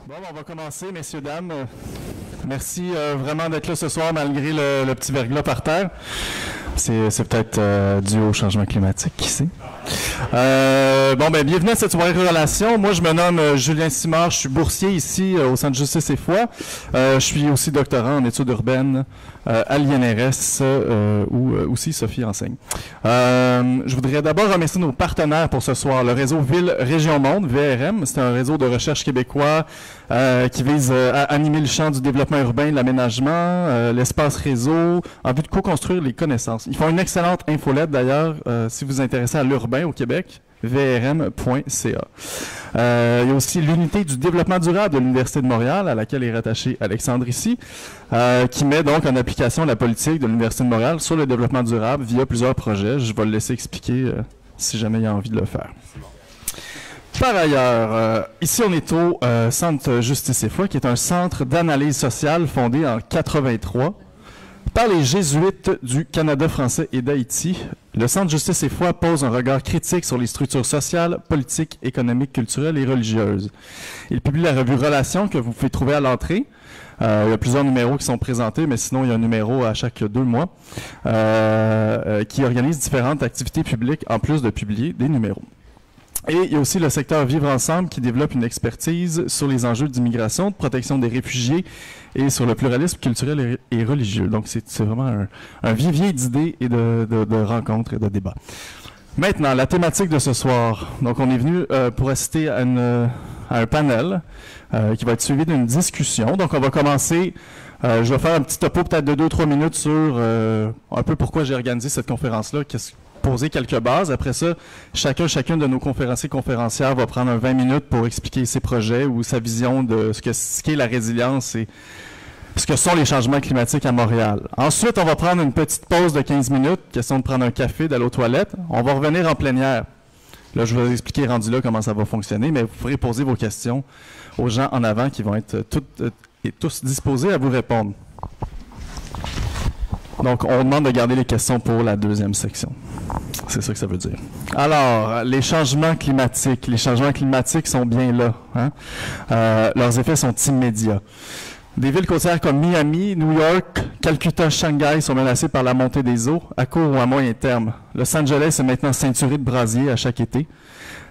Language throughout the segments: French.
Bon, on va commencer, messieurs, dames. Merci vraiment d'être là ce soir, malgré le petit verglas par terre. C'est peut-être dû au changement climatique, qui sait. Bienvenue à cette soirée Relations. Moi, je me nomme Julien Simard, je suis boursier ici au Centre Justice et Foi. Je suis aussi doctorant en études urbaines à l'INRS, où aussi Sophie enseigne. Je voudrais d'abord remercier nos partenaires pour ce soir. Le réseau Ville-Région-Monde, VRM, c'est un réseau de recherche québécois qui vise à animer le champ du développement urbain, de l'aménagement, l'espace réseau, en vue de co-construire les connaissances. Ils font une excellente infolette d'ailleurs, si vous vous intéressez à l'urbain au Québec, vrm.ca. Il y a aussi l'unité du développement durable de l'Université de Montréal, à laquelle est rattaché Alexandre ici, qui met donc en application la politique de l'Université de Montréal sur le développement durable via plusieurs projets. Je vais le laisser expliquer si jamais il y a envie de le faire. Par ailleurs, ici on est au Centre Justice et Foi, qui est un centre d'analyse sociale fondé en 1983 par les Jésuites du Canada français et d'Haïti. Le Centre Justice et Foi pose un regard critique sur les structures sociales, politiques, économiques, culturelles et religieuses. Il publie la revue Relations que vous pouvez trouver à l'entrée. Il y a plusieurs numéros qui sont présentés, mais sinon il y a un numéro à chaque 2 mois qui organise différentes activités publiques en plus de publier des numéros. Et il y a aussi le secteur Vivre Ensemble qui développe une expertise sur les enjeux d'immigration, de protection des réfugiés et sur le pluralisme culturel et religieux. Donc c'est vraiment un vivier d'idées et de rencontres et de débats. Maintenant, la thématique de ce soir. Donc on est venu pour assister à un panel qui va être suivi d'une discussion. Donc on va commencer, je vais faire un petit topo peut-être de 2-3 minutes sur un peu pourquoi j'ai organisé cette conférence-là, poser quelques bases. Après ça, chacune de nos conférencières va prendre 20 minutes pour expliquer ses projets ou sa vision de ce qu'est la résilience et ce que sont les changements climatiques à Montréal. Ensuite, on va prendre une petite pause de 15 minutes, question de prendre un café, d'aller aux toilettes. On va revenir en plénière. Là, je vais vous expliquer rendu là comment ça va fonctionner, mais vous pourrez poser vos questions aux gens en avant qui vont être tous disposés à vous répondre. Donc, on demande de garder les questions pour la deuxième section. C'est ça que ça veut dire. Alors, les changements climatiques. Les changements climatiques sont bien là. Hein? Leurs effets sont immédiats. Des villes côtières comme Miami, New York, Calcutta, Shanghai sont menacées par la montée des eaux à court ou à moyen terme. Los Angeles est maintenant ceinturé de brasiers à chaque été.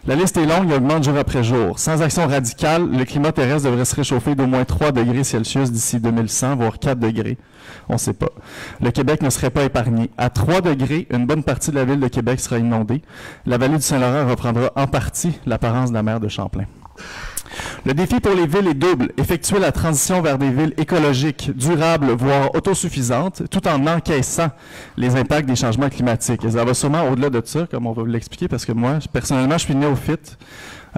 La liste est longue et augmente jour après jour. Sans action radicale, le climat terrestre devrait se réchauffer d'au moins 3 degrés Celsius d'ici 2100, voire 4 degrés. On ne sait pas. Le Québec ne serait pas épargné. À 3 degrés, une bonne partie de la ville de Québec sera inondée. La vallée du Saint-Laurent reprendra en partie l'apparence de la mer de Champlain. Le défi pour les villes est double. Effectuer la transition vers des villes écologiques, durables, voire autosuffisantes, tout en encaissant les impacts des changements climatiques. Et ça va sûrement au-delà de ça, comme on va vous l'expliquer, parce que moi, personnellement, je suis néophyte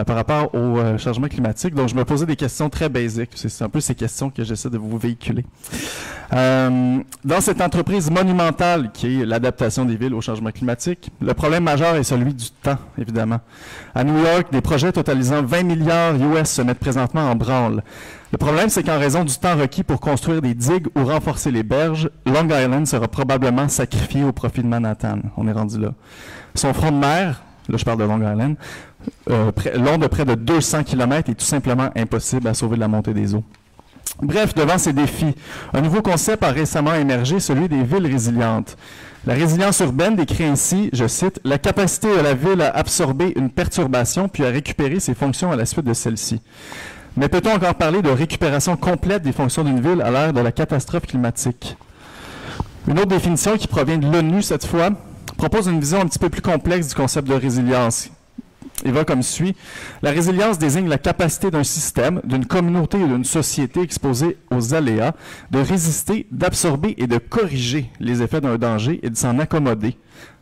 par rapport au changement climatique. Donc, je me posais des questions très basiques. C'est un peu ces questions que j'essaie de vous véhiculer. Dans cette entreprise monumentale qui est l'adaptation des villes au changement climatique, le problème majeur est celui du temps, évidemment. À New York, des projets totalisant 20 milliards US se mettent présentement en branle. Le problème, c'est qu'en raison du temps requis pour construire des digues ou renforcer les berges, Long Island sera probablement sacrifié au profit de Manhattan. On est rendu là. Son front de mer, là je parle de Long Island, long de près de 200 km est tout simplement impossible à sauver de la montée des eaux. Bref, devant ces défis, un nouveau concept a récemment émergé, celui des villes résilientes. La résilience urbaine décrit ainsi, je cite, « la capacité de la ville à absorber une perturbation puis à récupérer ses fonctions à la suite de celle-ci ». Mais peut-on encore parler de récupération complète des fonctions d'une ville à l'ère de la catastrophe climatique? Une autre définition qui provient de l'ONU cette fois propose une vision un petit peu plus complexe du concept de résilience. Il va comme suit. La résilience désigne la capacité d'un système, d'une communauté ou d'une société exposée aux aléas de résister, d'absorber et de corriger les effets d'un danger et de s'en accommoder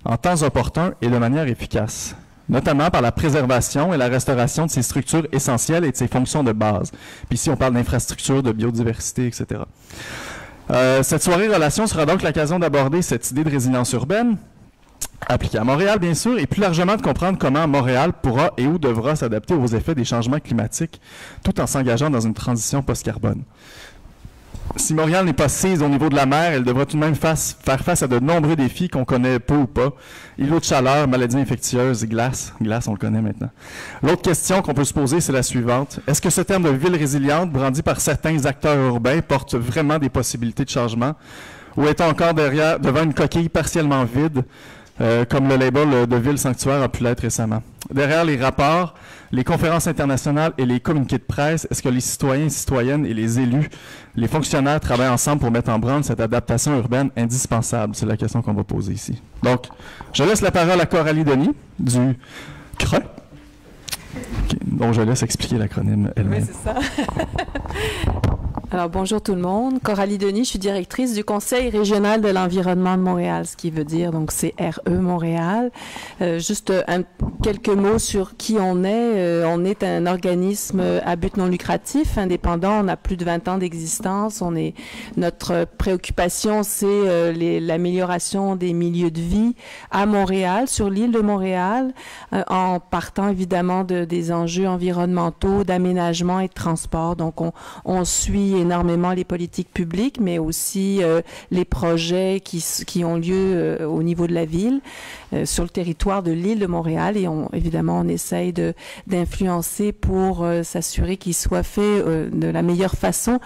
en temps opportun et de manière efficace, notamment par la préservation et la restauration de ses structures essentielles et de ses fonctions de base. Puis ici, on parle d'infrastructures, de biodiversité, etc. Cette soirée Relations sera donc l'occasion d'aborder cette idée de résilience urbaine, appliquée à Montréal, bien sûr, et plus largement de comprendre comment Montréal pourra et où devra s'adapter aux effets des changements climatiques, tout en s'engageant dans une transition post-carbone. Si Montréal n'est pas sise au niveau de la mer, elle devra tout de même faire face à de nombreux défis qu'on connaît peu ou pas. Îlots de chaleur, maladies infectieuses, glace. Glace, on le connaît maintenant. L'autre question qu'on peut se poser, c'est la suivante. Est-ce que ce terme de ville résiliente, brandi par certains acteurs urbains, porte vraiment des possibilités de changement? Ou est-on encore devant une coquille partiellement vide, comme le label de ville sanctuaire a pu l'être récemment? Derrière les rapports, les conférences internationales et les communiqués de presse, est-ce que les citoyens et citoyennes et les élus, les fonctionnaires travaillent ensemble pour mettre en branle cette adaptation urbaine indispensable? C'est la question qu'on va poser ici. Donc, je laisse la parole à Coralie Denis, du CRE, dont je laisse expliquer l'acronyme elle-même. Oui, c'est ça. Alors, bonjour tout le monde. Coralie Denis, je suis directrice du Conseil régional de l'environnement de Montréal, ce qui veut dire, donc, CRE Montréal. Juste quelques mots sur qui on est. On est un organisme à but non lucratif, indépendant. On a plus de 20 ans d'existence. Notre préoccupation, c'est l'amélioration des milieux de vie à Montréal, sur l'île de Montréal, en partant évidemment des enjeux environnementaux, d'aménagement et de transport. Donc, on suit énormément les politiques publiques, mais aussi les projets qui ont lieu au niveau de la ville, sur le territoire de l'île de Montréal. Et évidemment, on essaye d'influencer pour s'assurer qu'il soit fait de la meilleure façon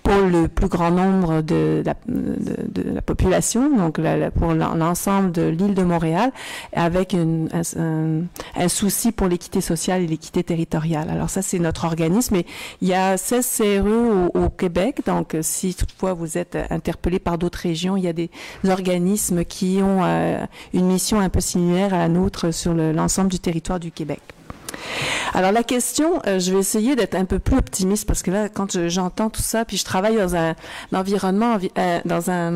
pour le plus grand nombre de la population, donc pour l'ensemble de l'île de Montréal, avec un souci pour l'équité sociale et l'équité territoriale. Alors ça, c'est notre organisme. Et il y a 16 CRE au Québec, donc si toutefois vous êtes interpellé par d'autres régions, il y a des organismes qui ont une mission un peu similaire à la nôtre sur l'ensemble du territoire du Québec. Alors la question, je vais essayer d'être un peu plus optimiste parce que là, quand j'entends tout ça, puis je travaille dans un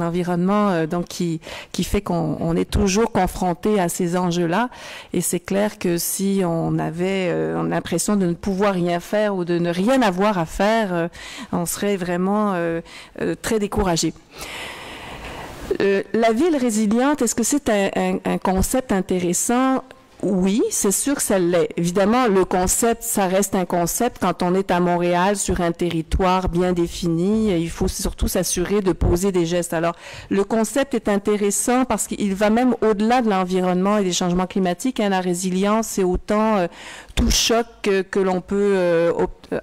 environnement, donc qui fait qu'on est toujours confronté à ces enjeux-là, et c'est clair que si on avait l'impression de ne pouvoir rien faire ou de ne rien avoir à faire, on serait vraiment très découragé. La ville résiliente, est-ce que c'est un concept intéressant? Oui, c'est sûr que ça l'est. Évidemment, le concept, ça reste un concept. Quand on est à Montréal, sur un territoire bien défini, il faut surtout s'assurer de poser des gestes. Alors, le concept est intéressant parce qu'il va même au-delà de l'environnement et des changements climatiques. La résilience, c'est autant tout choc que l'on peut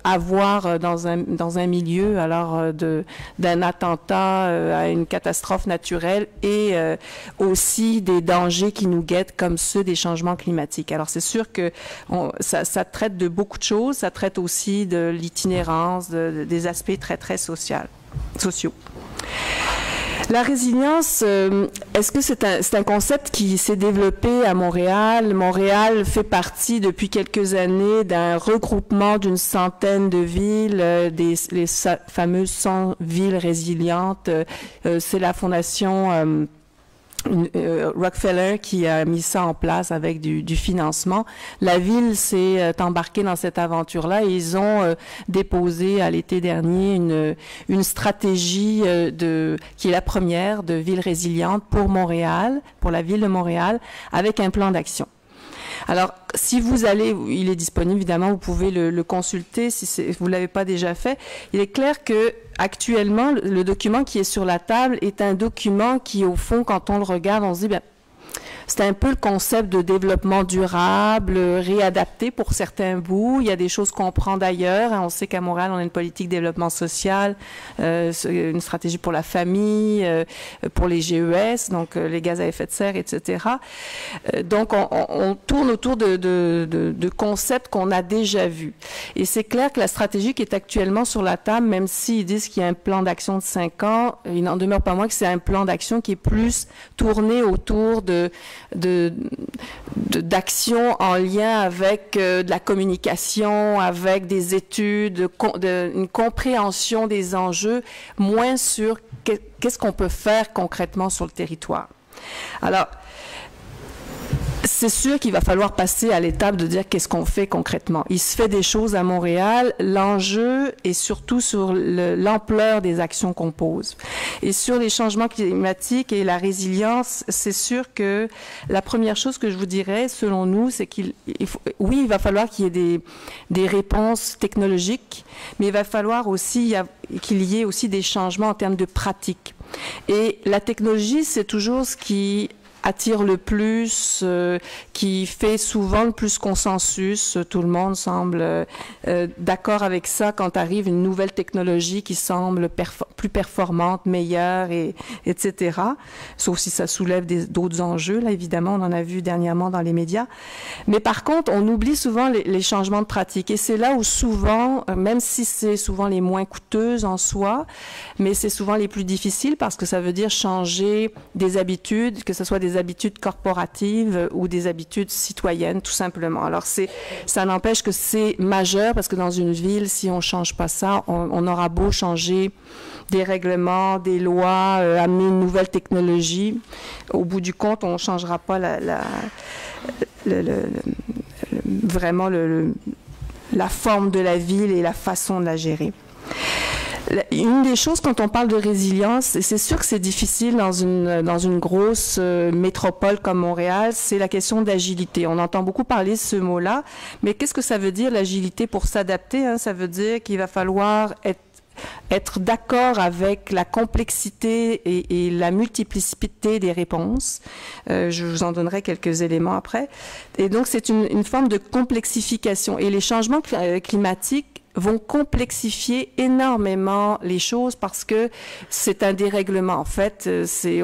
avoir dans un milieu, alors d'un attentat à une catastrophe naturelle, et aussi des dangers qui nous guettent comme ceux des changements climatiques. Alors c'est sûr que ça traite de beaucoup de choses, ça traite aussi de l'itinérance, des aspects très très sociaux. La résilience, est-ce que c'est un concept qui s'est développé à Montréal? Montréal fait partie depuis quelques années d'un regroupement d'une centaine de villes, les fameuses 100 villes résilientes. C'est la fondation Rockefeller qui a mis ça en place avec du financement. La ville s'est embarquée dans cette aventure-là et ils ont déposé à l'été dernier une stratégie qui est la première de ville résiliente pour Montréal, pour la ville de Montréal, avec un plan d'action. Alors, si vous allez, il est disponible, évidemment, vous pouvez le consulter si vous ne l'avez pas déjà fait. Il est clair que actuellement, le document qui est sur la table est un document qui, au fond, quand on le regarde, on se dit, bien, c'est un peu le concept de développement durable, réadapté pour certains bouts. Il y a des choses qu'on prend d'ailleurs. On sait qu'à Montréal, on a une politique de développement social, une stratégie pour la famille, pour les GES, donc les gaz à effet de serre, etc. Donc, on tourne autour de concepts qu'on a déjà vus. Et c'est clair que la stratégie qui est actuellement sur la table, même s'ils disent qu'il y a un plan d'action de 5 ans, il n'en demeure pas moins que c'est un plan d'action qui est plus tourné autour d'actions en lien avec de la communication, avec des études, une compréhension des enjeux, moins sur qu'est-ce qu'on peut faire concrètement sur le territoire. Alors, c'est sûr qu'il va falloir passer à l'étape de dire qu'est-ce qu'on fait concrètement. Il se fait des choses à Montréal. L'enjeu est surtout sur l'ampleur des actions qu'on pose. Et sur les changements climatiques et la résilience, c'est sûr que la première chose que je vous dirais, selon nous, c'est il va falloir qu'il y ait des réponses technologiques, mais il va falloir aussi qu'il y ait aussi des changements en termes de pratique. Et la technologie, c'est toujours ce qui attire le plus, qui fait souvent le plus consensus. Tout le monde semble d'accord avec ça quand arrive une nouvelle technologie qui semble plus performante, meilleure, etc. Sauf si ça soulève d'autres enjeux, là, évidemment, on en a vu dernièrement dans les médias. Mais par contre, on oublie souvent les changements de pratique. Et c'est là où souvent, même si c'est souvent les moins coûteuses en soi, mais c'est souvent les plus difficiles parce que ça veut dire changer des habitudes, que ce soit des habitudes corporatives ou des habitudes citoyennes, tout simplement. Alors, ça n'empêche que c'est majeur parce que dans une ville, si on change pas ça, on aura beau changer des règlements, des lois, amener une nouvelle technologie. Au bout du compte, on ne changera pas vraiment la forme de la ville et la façon de la gérer. Une des choses quand on parle de résilience, et c'est sûr que c'est difficile dans une grosse métropole comme Montréal, c'est la question d'agilité. On entend beaucoup parler de ce mot-là, mais qu'est-ce que ça veut dire l'agilité pour s'adapter, hein? Ça veut dire qu'il va falloir être d'accord avec la complexité et la multiplicité des réponses. Je vous en donnerai quelques éléments après. Et donc, c'est une forme de complexification. Et les changements climatiques vont complexifier énormément les choses parce que c'est un dérèglement. En fait,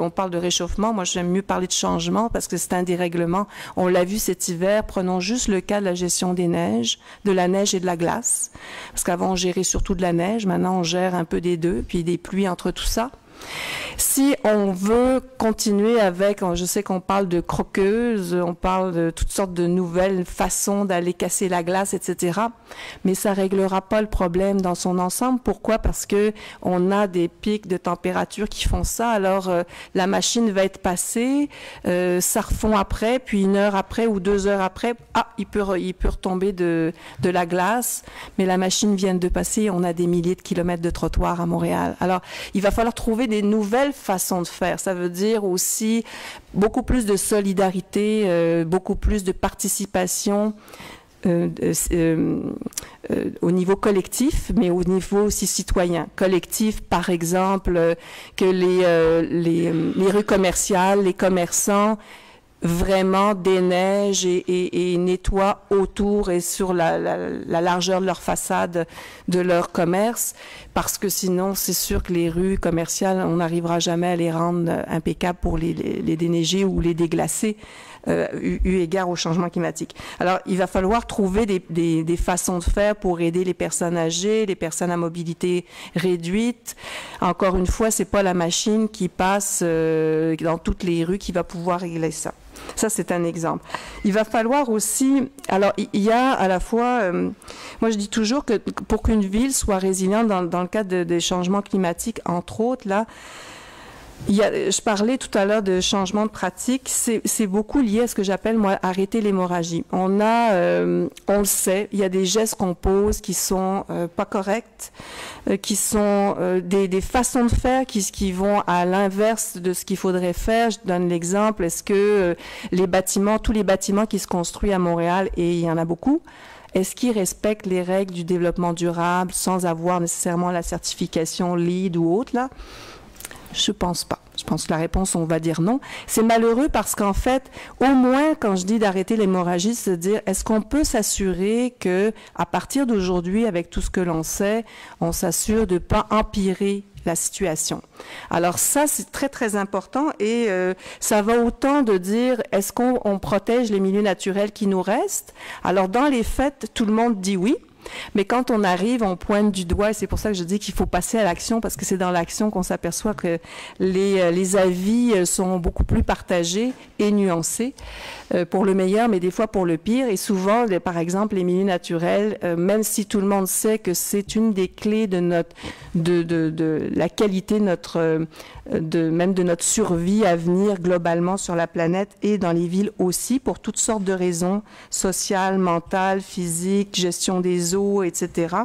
on parle de réchauffement. Moi, j'aime mieux parler de changement parce que c'est un dérèglement. On l'a vu cet hiver. Prenons juste le cas de la gestion des neiges, de la neige et de la glace. Parce qu'avant, on gérait surtout de la neige. Maintenant, on gère un peu des deux, puis des pluies entre tout ça. Si on veut continuer avec, je sais qu'on parle de croqueuses, on parle de toutes sortes de nouvelles façons d'aller casser la glace, etc. Mais ça réglera pas le problème dans son ensemble. Pourquoi? Parce que on a des pics de température qui font ça. Alors, la machine va être passée, ça refond après, puis 1 heure après ou 2 heures après, il peut retomber de la glace. Mais la machine vient de passer, on a des milliers de kilomètres de trottoirs à Montréal. Alors, il va falloir trouver des nouvelles façons de faire. Ça veut dire aussi beaucoup plus de solidarité, beaucoup plus de participation au niveau collectif, mais au niveau aussi citoyen. Collectif, par exemple, que les rues commerciales, les commerçants vraiment déneigent et nettoient autour et sur la largeur de leur façade de leur commerce, parce que sinon, c'est sûr que les rues commerciales, on n'arrivera jamais à les rendre impeccables pour les déneiger ou les déglacer, eu égard au changement climatique. Alors, il va falloir trouver des façons de faire pour aider les personnes âgées, les personnes à mobilité réduite. Encore une fois, c'est pas la machine qui passe dans toutes les rues qui va pouvoir régler ça. Ça, c'est un exemple. Il va falloir aussi... Alors, il y a à la fois... moi, je dis toujours que pour qu'une ville soit résiliente dans le cadre des changements climatiques, entre autres, là, je parlais tout à l'heure de changement de pratique. C'est beaucoup lié à ce que j'appelle, moi, arrêter l'hémorragie. On le sait, il y a des gestes qu'on pose qui sont pas corrects, qui sont des façons de faire qui vont à l'inverse de ce qu'il faudrait faire. Je donne l'exemple. Est-ce que tous les bâtiments qui se construisent à Montréal, et il y en a beaucoup, est-ce qu'ils respectent les règles du développement durable sans avoir nécessairement la certification LEED ou autre, là? Je pense pas. Je pense que la réponse, on va dire non. C'est malheureux parce qu'en fait, au moins, quand je dis d'arrêter l'hémorragie, c'est de dire, est-ce qu'on peut s'assurer que, à partir d'aujourd'hui, avec tout ce que l'on sait, on s'assure de ne pas empirer la situation. Alors ça, c'est très, très important et ça va autant de dire, est-ce qu'on protège les milieux naturels qui nous restent? Alors, dans les faits, tout le monde dit oui. Mais quand on arrive, on pointe du doigt, et c'est pour ça que je dis qu'il faut passer à l'action, parce que c'est dans l'action qu'on s'aperçoit que les avis sont beaucoup plus partagés et nuancés, pour le meilleur, mais des fois pour le pire. Et souvent, par exemple, les milieux naturels, même si tout le monde sait que c'est une des clés de la qualité même de notre survie à venir globalement sur la planète et dans les villes aussi, pour toutes sortes de raisons sociales, mentales, physiques, gestion des eaux, etc.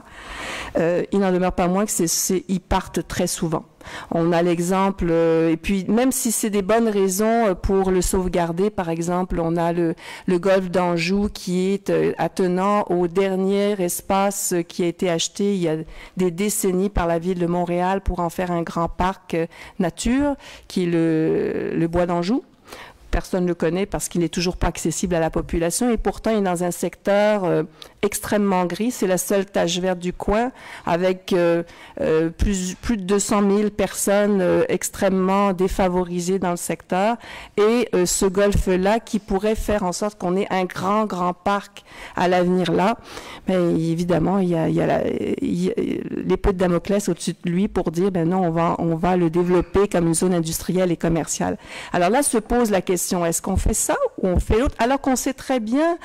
Il n'en demeure pas moins que ils partent très souvent. On a l'exemple, et puis même si c'est des bonnes raisons pour le sauvegarder, par exemple, on a le golfe d'Anjou qui est attenant au dernier espace qui a été acheté il y a des décennies par la ville de Montréal pour en faire un grand parc nature, qui est le bois d'Anjou. Personne ne le connaît parce qu'il n'est toujours pas accessible à la population et pourtant il est dans un secteur extrêmement gris. C'est la seule tache verte du coin avec plus de 200 000 personnes extrêmement défavorisées dans le secteur et ce golfe-là qui pourrait faire en sorte qu'on ait un grand parc à l'avenir là. Mais évidemment, il y a l'épée de Damoclès au-dessus de lui pour dire ben non, on va le développer comme une zone industrielle et commerciale. Alors là se pose la question, est-ce qu'on fait ça ou on fait l'autre? Alors qu'on sait très bien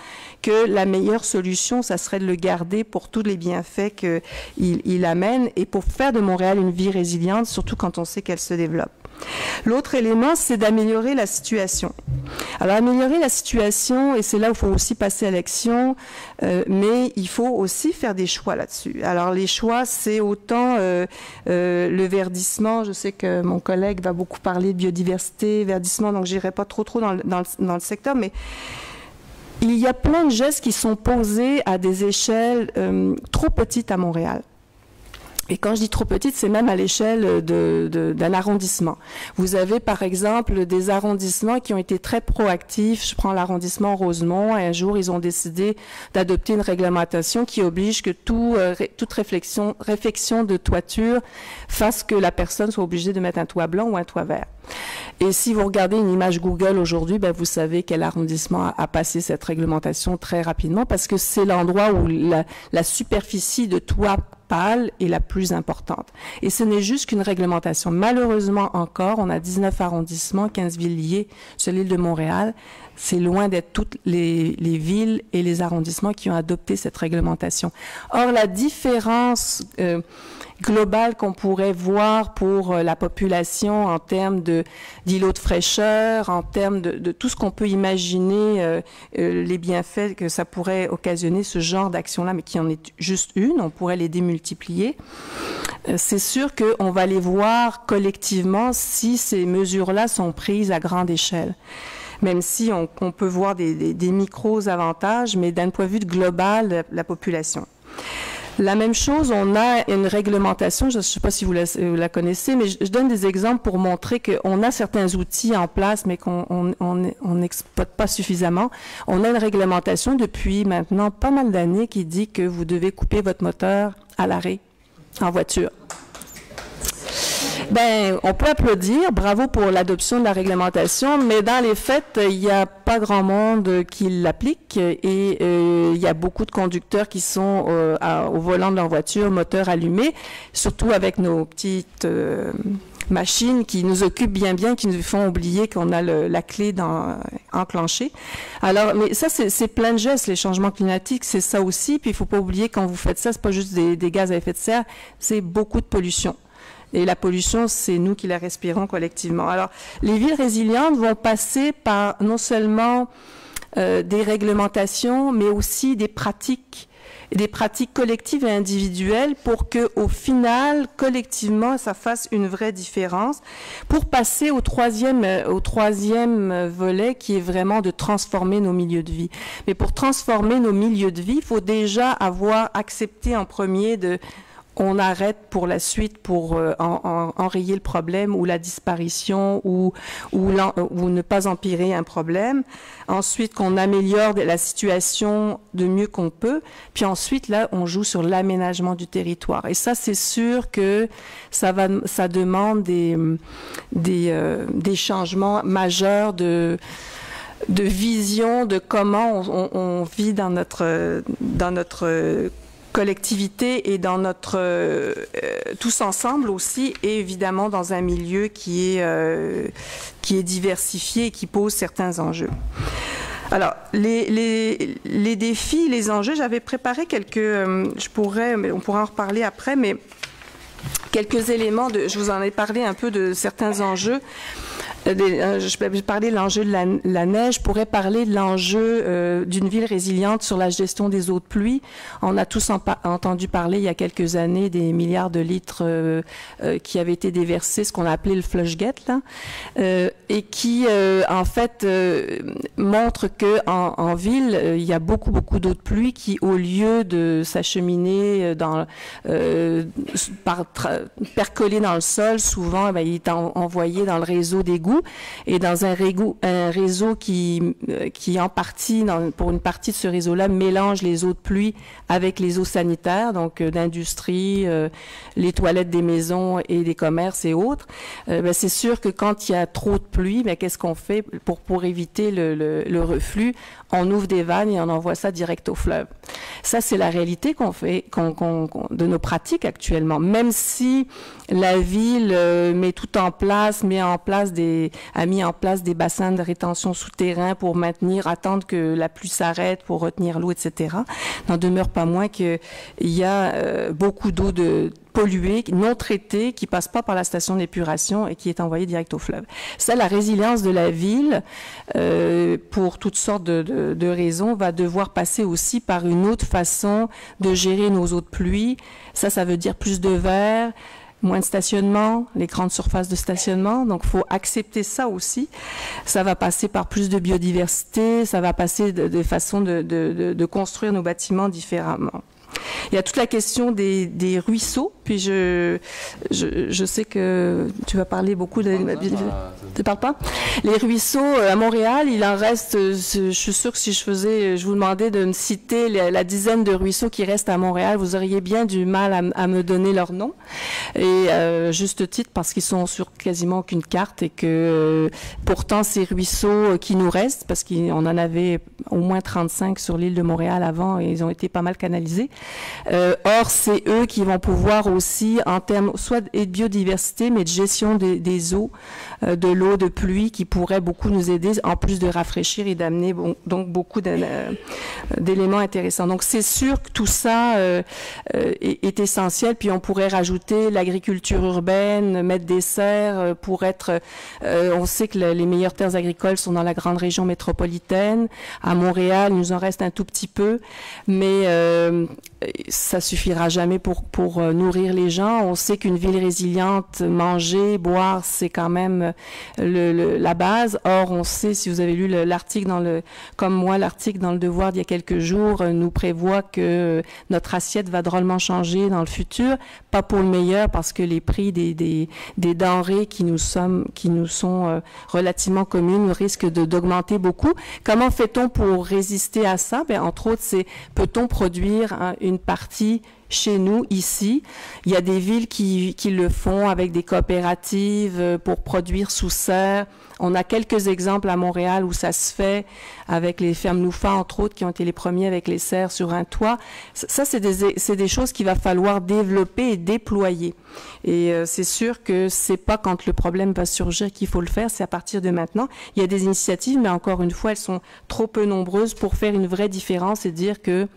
que la meilleure solution, ça serait de le garder pour tous les bienfaits qu'il amène et pour faire de Montréal une ville résiliente, surtout quand on sait qu'elle se développe. L'autre élément, c'est d'améliorer la situation. Alors, améliorer la situation, et c'est là où il faut aussi passer à l'action, mais il faut aussi faire des choix là-dessus. Alors, les choix, c'est autant le verdissement. Je sais que mon collègue va beaucoup parler de biodiversité, verdissement, donc j'irai pas trop dans le secteur, mais il y a plein de gestes qui sont posés à des échelles trop petites à Montréal. Et quand je dis trop petite, c'est même à l'échelle d'un arrondissement. Vous avez, par exemple, des arrondissements qui ont été très proactifs. Je prends l'arrondissement Rosemont. Un jour, ils ont décidé d'adopter une réglementation qui oblige que toute réfection de toiture fasse que la personne soit obligée de mettre un toit blanc ou un toit vert. Et si vous regardez une image Google aujourd'hui, ben vous savez quel arrondissement a passé cette réglementation très rapidement parce que c'est l'endroit où la superficie de toit pâle est la plus importante. Et ce n'est juste qu'une réglementation. Malheureusement encore, on a 19 arrondissements, 15 villes liées sur l'île de Montréal. C'est loin d'être toutes les villes et les arrondissements qui ont adopté cette réglementation. Or, la différence globale qu'on pourrait voir pour la population en termes d'îlots de fraîcheur, en termes de tout ce qu'on peut imaginer, les bienfaits que ça pourrait occasionner, ce genre d'action-là, mais qui en est juste une, on pourrait les démultiplier. C'est sûr qu'on va les voir collectivement si ces mesures-là sont prises à grande échelle. Même si on peut voir des micros-avantages, mais d'un point de vue global, la population. La même chose, on a une réglementation, je ne sais pas si vous la connaissez, mais je donne des exemples pour montrer qu'on a certains outils en place, mais qu'on n'exploite pas suffisamment. On a une réglementation depuis maintenant pas mal d'années qui dit que vous devez couper votre moteur à l'arrêt en voiture. Ben, on peut applaudir, bravo pour l'adoption de la réglementation, mais dans les faits, il n'y a pas grand monde qui l'applique et il y a beaucoup de conducteurs qui sont au volant de leur voiture, moteur allumé, surtout avec nos petites machines qui nous occupent bien, qui nous font oublier qu'on a la clé enclenchée. Alors, mais ça, c'est plein de gestes, les changements climatiques, c'est ça aussi, puis il ne faut pas oublier quand vous faites ça, c'est pas juste des gaz à effet de serre, c'est beaucoup de pollution. Et la pollution, c'est nous qui la respirons collectivement. Alors, les villes résilientes vont passer par non seulement des réglementations, mais aussi des pratiques collectives et individuelles pour que, au final, collectivement, ça fasse une vraie différence. Pour passer au troisième volet, qui est vraiment de transformer nos milieux de vie. Mais pour transformer nos milieux de vie, il faut déjà avoir accepté en premier on arrête pour la suite pour enrayer le problème ou la disparition ou ne pas empirer un problème. Ensuite, qu'on améliore la situation de mieux qu'on peut. Puis ensuite, là, on joue sur l'aménagement du territoire. Et ça, c'est sûr que ça demande des changements majeurs de vision de comment on vit dans notre collectivité et dans notre tous ensemble aussi, et évidemment dans un milieu qui est diversifié et qui pose certains enjeux. Alors, les défis, les enjeux, j'avais préparé quelques, on pourra en reparler après, mais quelques éléments je vous en ai parlé un peu de certains enjeux. Je peux parler de l'enjeu de la neige, je pourrais parler de l'enjeu d'une ville résiliente sur la gestion des eaux de pluie. On a tous entendu parler il y a quelques années des milliards de litres qui avaient été déversés, ce qu'on a appelé le flushgate, là, et qui en fait montre que en ville il y a beaucoup d'eau de pluie qui, au lieu de s'acheminer percoler dans le sol, souvent il est envoyé dans le réseau d'égouts. Et dans un réseau qui en partie, pour une partie de ce réseau-là, mélange les eaux de pluie avec les eaux sanitaires, donc d'industrie, les toilettes des maisons et des commerces et autres. C'est sûr que quand il y a trop de pluie, qu'est-ce qu'on fait pour éviter le reflux? On ouvre des vannes et on envoie ça direct au fleuve. Ça, c'est la réalité de nos pratiques actuellement. Même si la ville met en place des bassins de rétention souterrains pour attendre que la pluie s'arrête, pour retenir l'eau, etc. N'en demeure pas moins qu'il y a beaucoup d'eau polluée, non traitée, qui passe pas par la station d'épuration et qui est envoyée direct au fleuve. Ça, la résilience de la ville, pour toutes sortes de raisons, va devoir passer aussi par une autre façon de gérer nos eaux de pluie. Ça veut dire plus de verre, moins de stationnement, les grandes surfaces de stationnement. Donc, il faut accepter ça aussi. Ça va passer par plus de biodiversité, ça va passer de façon de construire nos bâtiments différemment. Il y a toute la question des ruisseaux, puis je sais que tu vas parler beaucoup de... Tu parles pas? Les ruisseaux, à Montréal, il en reste, je suis sûre que si je vous demandais de me citer la dizaine de ruisseaux qui restent à Montréal, vous auriez bien du mal à me donner leur nom. Et juste titre, parce qu'ils sont sur quasiment aucune carte et que pourtant ces ruisseaux qui nous restent, parce qu'on en avait au moins 35 sur l'île de Montréal avant et ils ont été pas mal canalisés. Or, c'est eux qui vont pouvoir aussi, en termes soit de biodiversité, mais de gestion des eaux, de l'eau de pluie, qui pourrait beaucoup nous aider, en plus de rafraîchir et d'amener donc beaucoup d'éléments intéressants. Donc, c'est sûr que tout ça est essentiel. Puis, on pourrait rajouter l'agriculture urbaine, mettre des serres pour être... on sait que les meilleures terres agricoles sont dans la grande région métropolitaine. À Montréal, il nous en reste un tout petit peu, mais ça suffira jamais pour nourrir les gens. On sait qu'une ville résiliente, manger, boire, c'est quand même la base. Or, on sait, si vous avez lu l'article comme moi, l'article dans Le Devoir d'il y a quelques jours, nous prévoit que notre assiette va drôlement changer dans le futur, pas pour le meilleur, parce que les prix des denrées qui nous sont relativement communes risquent d'augmenter beaucoup. Comment fait-on pour résister à ça? Entre autres, peut-on produire une partie chez nous, ici? Il y a des villes qui le font avec des coopératives pour produire sous serre. On a quelques exemples à Montréal où ça se fait avec les fermes Loufa, entre autres, qui ont été les premiers avec les serres sur un toit. Ça, c'est des choses qu'il va falloir développer et déployer. Et c'est sûr que c'est pas quand le problème va surgir qu'il faut le faire, c'est à partir de maintenant. Il y a des initiatives, mais encore une fois, elles sont trop peu nombreuses pour faire une vraie différence et dire que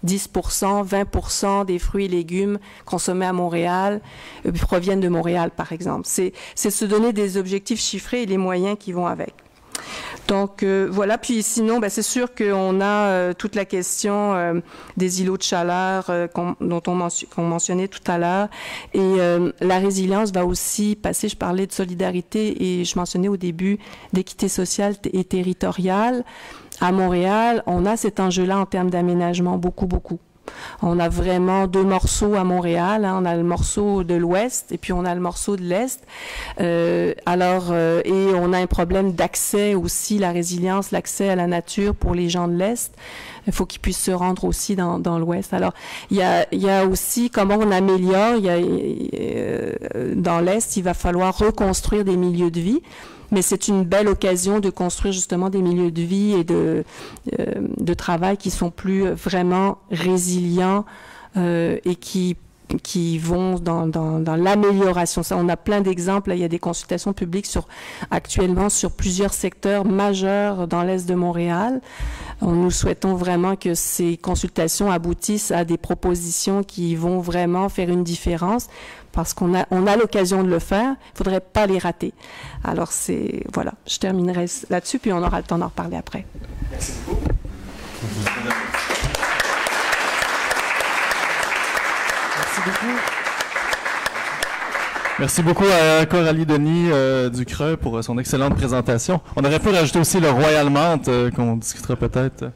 10%, 20% des fruits et légumes consommés à Montréal proviennent de Montréal, par exemple. C'est se donner des objectifs chiffrés et les moyens qui vont avec. Donc voilà, puis sinon, c'est sûr qu'on a toute la question des îlots de chaleur qu'on mentionnait tout à l'heure. Et la résilience va aussi passer, je parlais de solidarité et je mentionnais au début d'équité sociale et territoriale. À Montréal, on a cet enjeu-là en termes d'aménagement, beaucoup. On a vraiment deux morceaux à Montréal. On a le morceau de l'Ouest et puis on a le morceau de l'Est. Et on a un problème d'accès aussi, la résilience, l'accès à la nature pour les gens de l'Est. Il faut qu'ils puissent se rendre aussi dans l'Ouest. Alors, il y a aussi comment on améliore. Dans l'Est, il va falloir reconstruire des milieux de vie. Mais c'est une belle occasion de construire justement des milieux de vie et de travail qui sont plus vraiment résilients et qui vont dans l'amélioration. Ça, on a plein d'exemples. Il y a des consultations publiques actuellement sur plusieurs secteurs majeurs dans l'Est de Montréal. Nous souhaitons vraiment que ces consultations aboutissent à des propositions qui vont vraiment faire une différence parce qu'on a l'occasion de le faire. Il ne faudrait pas les rater. Alors, voilà, je terminerai là-dessus, puis on aura le temps d'en reparler après. Merci beaucoup. Merci beaucoup à Coralie Denis du Creux pour son excellente présentation. On aurait pu rajouter aussi le Royal Mant qu'on discutera peut-être.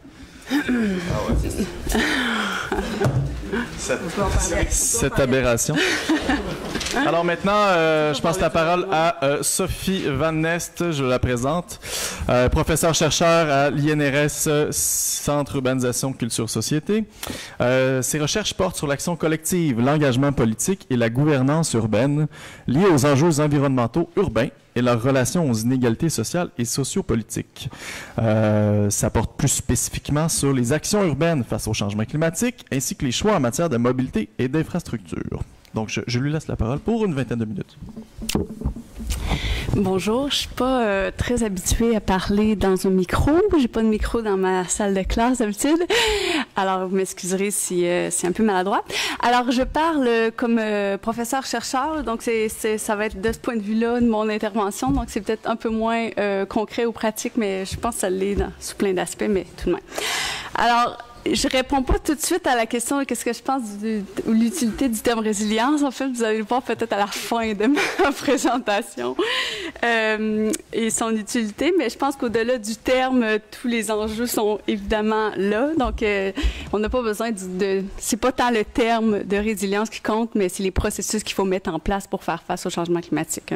Cette aberration. Alors maintenant, je passe la parole à Sophie Van Nest, je la présente, professeure-chercheur à l'INRS, Centre Urbanisation Culture Société. Ses recherches portent sur l'action collective, l'engagement politique et la gouvernance urbaine liés aux enjeux environnementaux urbains et leur relation aux inégalités sociales et sociopolitiques. Ça porte plus spécifiquement sur les actions urbaines face au changement climatique ainsi que les choix en matière de mobilité et d'infrastructure. Donc, je lui laisse la parole pour une vingtaine de minutes. Bonjour, je ne suis pas très habituée à parler dans un micro. J'ai pas de micro dans ma salle de classe d'habitude. Alors, vous m'excuserez si c'est un peu maladroit. Alors, je parle comme professeur-chercheur, donc ça va être de ce point de vue-là de mon intervention. Donc, c'est peut-être un peu moins concret ou pratique, mais je pense que ça l'est sous plein d'aspects, mais tout de même. Alors, je réponds pas tout de suite à la question de qu'est-ce que je pense de l'utilité du terme résilience. En fait, vous allez le voir peut-être à la fin de ma présentation et son utilité. Mais je pense qu'au-delà du terme, tous les enjeux sont évidemment là. Donc, on n'a pas besoin c'est pas tant le terme de résilience qui compte, mais c'est les processus qu'il faut mettre en place pour faire face au changement climatique.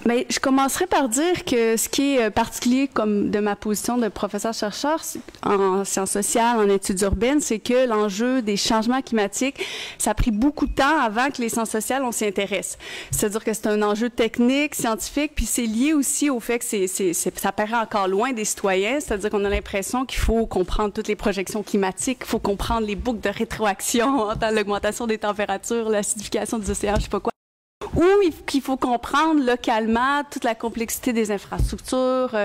Mais je commencerai par dire que ce qui est particulier comme de ma position de professeur-chercheur en sciences sociales, en études urbaines, c'est que l'enjeu des changements climatiques, ça a pris beaucoup de temps avant que les sciences sociales, on s'y intéresse. C'est-à-dire que c'est un enjeu technique, scientifique, puis c'est lié aussi au fait que ça paraît encore loin des citoyens, c'est-à-dire qu'on a l'impression qu'il faut comprendre toutes les projections climatiques, il faut comprendre les boucles de rétroaction dans l'augmentation des températures, l'acidification des océans, je sais pas quoi. Ou qu'il faut comprendre localement toute la complexité des infrastructures,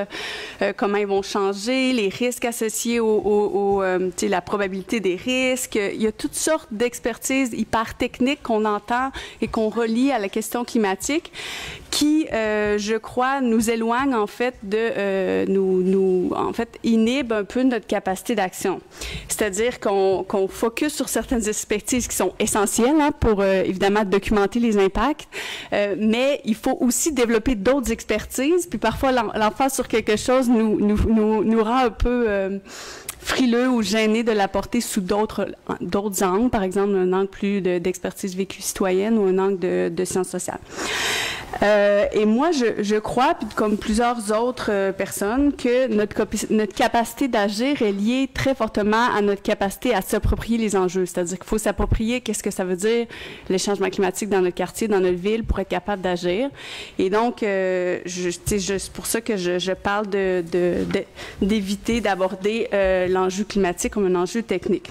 comment ils vont changer, les risques associés la probabilité des risques. Il y a toutes sortes d'expertises hyper techniques qu'on entend et qu'on relie à la question climatique qui, je crois, nous éloignent en fait inhibe un peu notre capacité d'action. C'est-à-dire qu'on focus sur certaines expertises qui sont essentielles pour évidemment documenter les impacts, mais il faut aussi développer d'autres expertises. Puis parfois l'emphase sur quelque chose nous rend un peu frileux ou gênés de l'apporter sous d'autres angles, par exemple un angle plus d'expertise vécue citoyenne ou un angle de sciences sociales. Et moi, je crois, puis comme plusieurs autres personnes, que notre capacité d'agir est liée très fortement à notre capacité à s'approprier les enjeux. C'est-à-dire qu'il faut s'approprier qu'est-ce que ça veut dire les changements climatiques dans notre quartier, dans notre ville, pour être capable d'agir. Et donc, c'est pour ça que je parle d'éviter d'aborder l'enjeu climatique comme un enjeu technique.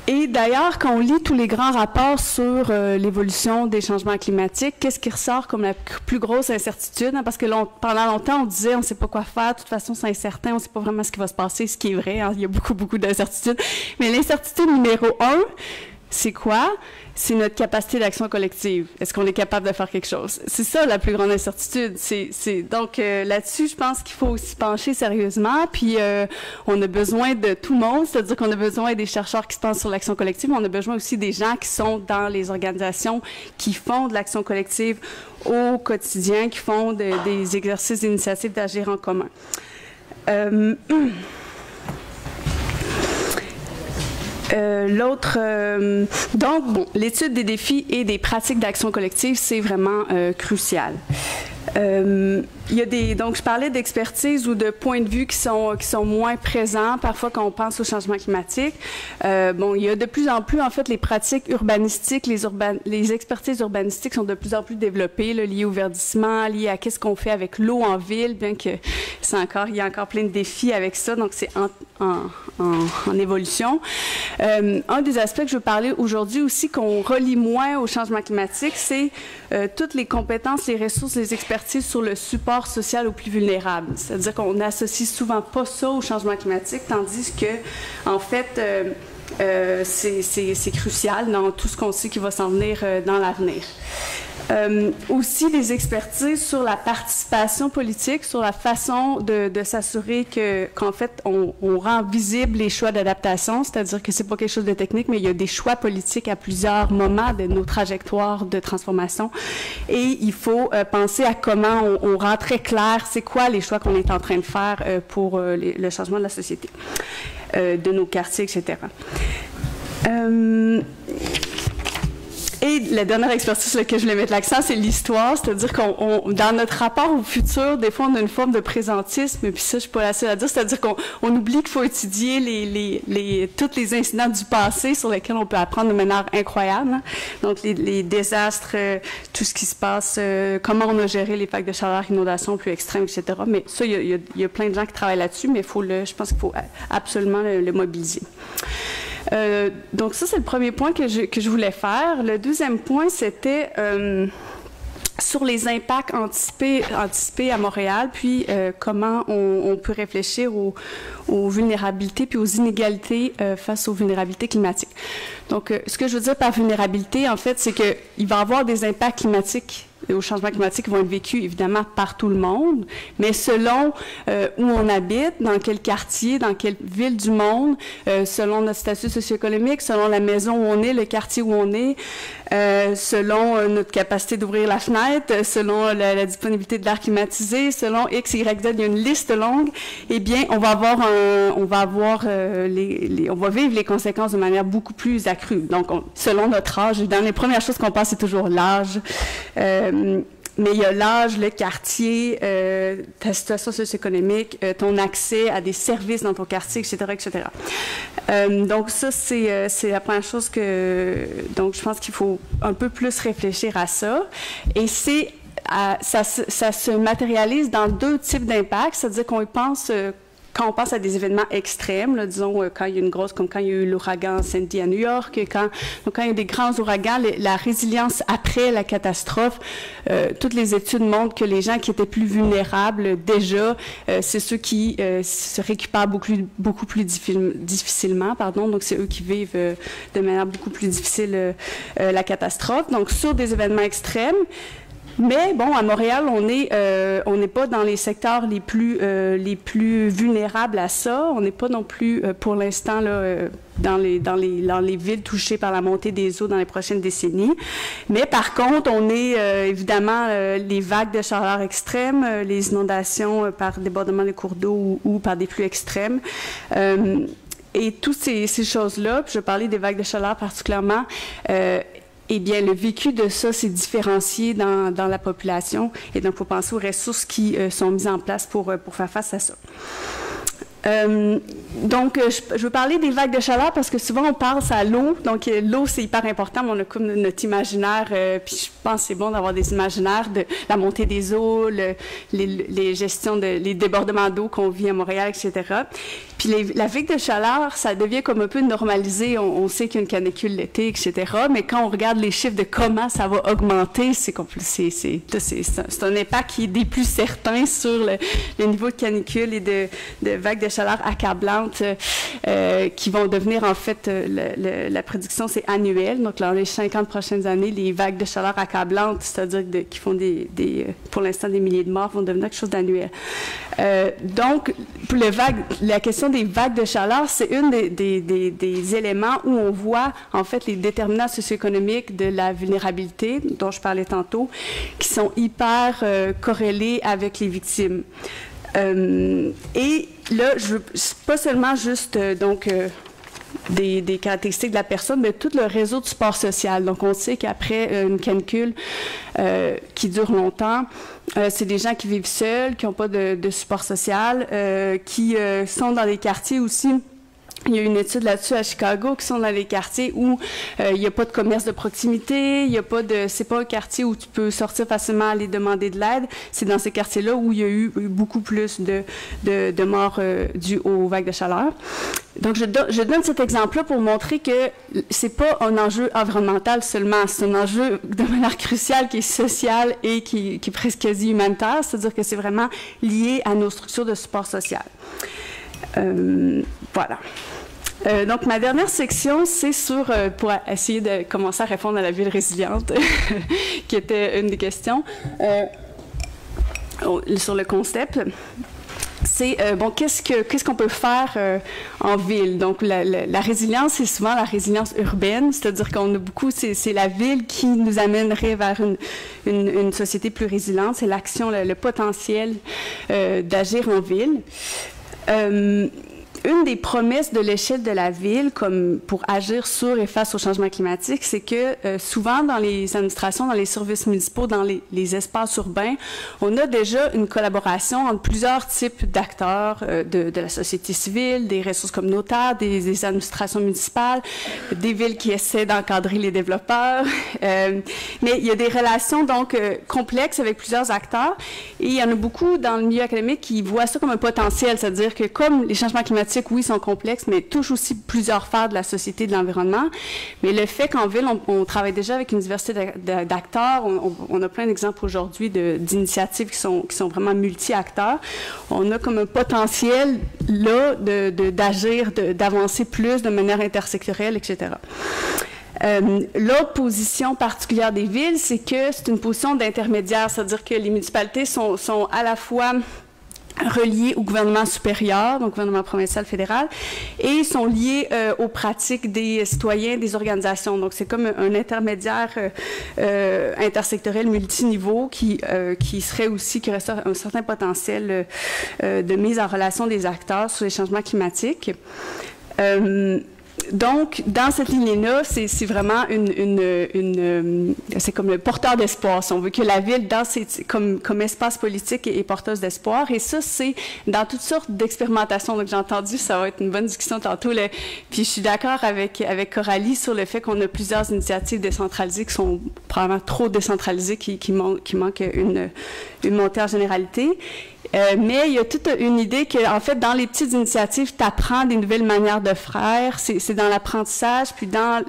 Et d'ailleurs, quand on lit tous les grands rapports sur l'évolution des changements climatiques, qu'est-ce qui ressort comme la plus grosse incertitude? Parce que pendant longtemps, on disait on ne sait pas quoi faire, de toute façon, c'est incertain, on ne sait pas vraiment ce qui va se passer, ce qui est vrai. Il y a beaucoup d'incertitudes. Mais l'incertitude numéro 1, c'est quoi? C'est notre capacité d'action collective. Est-ce qu'on est capable de faire quelque chose? C'est ça la plus grande incertitude. Donc là-dessus, je pense qu'il faut aussi pencher sérieusement. Puis on a besoin de tout le monde, c'est-à-dire qu'on a besoin des chercheurs qui se pensent sur l'action collective, mais on a besoin aussi des gens qui sont dans les organisations qui font de l'action collective au quotidien, qui font des exercices d'initiative d'agir en commun. Donc, bon, l'étude des défis et des pratiques d'action collective, c'est vraiment crucial. Il y a donc je parlais d'expertise ou de points de vue qui sont moins présents parfois quand on pense au changement climatique. Il y a de plus en plus, en fait, les pratiques urbanistiques, les expertises urbanistiques sont de plus en plus développées, là, liées au verdissement, liées à qu'est-ce qu'on fait avec l'eau en ville, bien que il y a encore plein de défis avec ça, donc c'est en évolution. Un des aspects que je veux parler aujourd'hui aussi, qu'on relie moins au changement climatique, c'est toutes les compétences, les ressources, les expertises sur le support social aux plus vulnérables. C'est-à-dire qu'on n'associe souvent pas ça au changement climatique, tandis que, en fait, c'est crucial dans tout ce qu'on sait qui va s'en venir dans l'avenir. Aussi des expertises sur la participation politique, sur la façon de s'assurer qu'en fait, on rend visibles les choix d'adaptation, c'est-à-dire que c'est pas quelque chose de technique, mais il y a des choix politiques à plusieurs moments de nos trajectoires de transformation. Et il faut penser à comment on rend très clair c'est quoi les choix qu'on est en train de faire pour le changement de la société, de nos quartiers, etc. Et la dernière expertise sur laquelle je voulais mettre l'accent, c'est l'histoire, c'est-à-dire dans notre rapport au futur, des fois, on a une forme de présentisme, et puis ça, je suis pas la seule à dire, c'est-à-dire qu'on oublie qu'il faut étudier tous les incidents du passé sur lesquels on peut apprendre de manière incroyable, hein? Donc, les désastres, tout ce qui se passe, comment on a géré les vagues de chaleur, inondations plus extrêmes, etc. Mais ça, il y a plein de gens qui travaillent là-dessus, mais je pense qu'il faut absolument le mobiliser. Donc ça, c'est le premier point que je voulais faire. Le deuxième point, c'était sur les impacts anticipés à Montréal, puis comment on peut réfléchir aux vulnérabilités puis aux inégalités face aux vulnérabilités climatiques. Donc, ce que je veux dire par vulnérabilité, en fait, c'est qu'il va y avoir des impacts climatiques au changement climatique qui vont être vécus, évidemment, par tout le monde, mais selon où on habite, dans quel quartier, dans quelle ville du monde, selon notre statut socio-économique, selon la maison où on est, le quartier où on est, selon notre capacité d'ouvrir la fenêtre, selon la disponibilité de l'air climatisé, selon X, Y, Z, il y a une liste longue, eh bien, on va vivre les conséquences de manière beaucoup plus accrue. Donc, selon notre âge, dans les premières choses qu'on pense, c'est toujours l'âge, mais il y a l'âge, le quartier, ta situation socio-économique, ton accès à des services dans ton quartier, etc., etc. Donc ça, c'est la première chose donc je pense qu'il faut un peu plus réfléchir à ça. Et ça se matérialise dans deux types d'impacts, c'est-à-dire qu'on y pense quand on pense à des événements extrêmes, là, disons quand il y a une grosse, comme quand il y a eu l'ouragan Sandy à New York, quand il y a des grands ouragans, la résilience après la catastrophe, toutes les études montrent que les gens qui étaient plus vulnérables déjà, c'est ceux qui se récupèrent beaucoup plus difficilement, donc c'est eux qui vivent de manière beaucoup plus difficile la catastrophe. Donc sur des événements extrêmes. Mais bon, à Montréal, on n'est pas dans les secteurs les plus vulnérables à ça. On n'est pas non plus, pour l'instant, là, dans les villes touchées par la montée des eaux dans les prochaines décennies. Mais par contre, on est évidemment les vagues de chaleur extrêmes, les inondations par débordement des cours d'eau ou par des pluies extrêmes. Et toutes ces choses-là, puis je vais parler des vagues de chaleur particulièrement. Eh bien, le vécu de ça, c'est différencié dans la population. Et donc, il faut penser aux ressources qui sont mises en place pour faire face à ça. Donc, je veux parler des vagues de chaleur parce que souvent, on pense à l'eau. Donc, l'eau, c'est hyper important. On a comme notre imaginaire, puis je pense que c'est bon d'avoir des imaginaires de la montée des eaux, les gestions les débordements d'eau qu'on vit à Montréal, etc. Puis la vague de chaleur, ça devient comme un peu normalisé. On sait qu'il y a une canicule l'été, etc. Mais quand on regarde les chiffres de comment ça va augmenter, c'est un impact qui est des plus certains sur le niveau de canicule et de vagues de chaleur accablantes qui vont devenir, en fait, la prédiction, c'est annuel. Donc, dans les 50 prochaines années, les vagues de chaleur accablantes, c'est-à-dire qui font pour l'instant des milliers de morts, vont devenir quelque chose d'annuel. Donc, pour la question des vagues de chaleur, c'est une des éléments où on voit, en fait, les déterminants socio-économiques de la vulnérabilité, dont je parlais tantôt, qui sont hyper corrélés avec les victimes. Et là, je veux pas seulement juste des caractéristiques de la personne, mais tout le réseau du support social. Donc, on sait qu'après une canicule qui dure longtemps, c'est des gens qui vivent seuls, qui n'ont pas de support social, qui sont dans des quartiers aussi. Il y a une étude là-dessus à Chicago, qui sont dans les quartiers où il n'y a pas de commerce de proximité, il y a pas de, c'est pas un quartier où tu peux sortir facilement aller demander de l'aide. C'est dans ces quartiers-là où il y a eu beaucoup plus de morts dues aux vagues de chaleur. Donc, je donne cet exemple-là pour montrer que c'est pas un enjeu environnemental seulement, c'est un enjeu de manière cruciale qui est social et qui est presque quasi humanitaire, c'est-à-dire que c'est vraiment lié à nos structures de support social. Voilà. Donc, ma dernière section, c'est sur, pour essayer de commencer à répondre à la ville résiliente, qui était une des questions, sur le concept. C'est, bon, qu'est-ce qu'on peut faire en ville? Donc, la résilience, c'est souvent la résilience urbaine, c'est-à-dire qu'on a beaucoup, c'est la ville qui nous amènerait vers une société plus résiliente, c'est l'action, le potentiel d'agir en ville. Une des promesses de l'échelle de la ville, comme pour agir sur et face au changement climatique, c'est que souvent dans les administrations, dans les services municipaux, dans les espaces urbains, on a déjà une collaboration entre plusieurs types d'acteurs de la société civile, des ressources communautaires, des administrations municipales, des villes qui essaient d'encadrer les développeurs. Mais il y a des relations donc complexes avec plusieurs acteurs et il y en a beaucoup dans le milieu académique qui voient ça comme un potentiel, c'est-à-dire que comme les changements climatiques, oui, sont complexes, mais touchent aussi plusieurs sphères de la société et de l'environnement. Mais le fait qu'en ville, on travaille déjà avec une diversité d'acteurs, on a plein d'exemples aujourd'hui d'initiatives qui sont vraiment multi-acteurs. On a comme un potentiel, là, d'agir, d'avancer plus de manière intersectorielle, etc. L'autre position particulière des villes, c'est que c'est une position d'intermédiaire, c'est-à-dire que les municipalités sont à la fois reliés au gouvernement supérieur, donc gouvernement provincial, fédéral, et sont liés aux pratiques des citoyens, des organisations. Donc, c'est comme un intermédiaire intersectoriel multiniveau qui serait aussi, qui aurait un certain potentiel de mise en relation des acteurs sur les changements climatiques. Donc, dans cette lignée-là, c'est vraiment c'est comme le porteur d'espoir, si on veut, que la ville, comme espace politique, est porteuse d'espoir. Et ça, c'est dans toutes sortes d'expérimentations. Donc, j'ai entendu, ça va être une bonne discussion tantôt. Puis, je suis d'accord avec Coralie sur le fait qu'on a plusieurs initiatives décentralisées qui sont probablement trop décentralisées, qui manquent une montée en généralité. Mais il y a toute une idée que, en fait, dans les petites initiatives, tu apprends des nouvelles manières de faire. C'est dans l'apprentissage, puis dans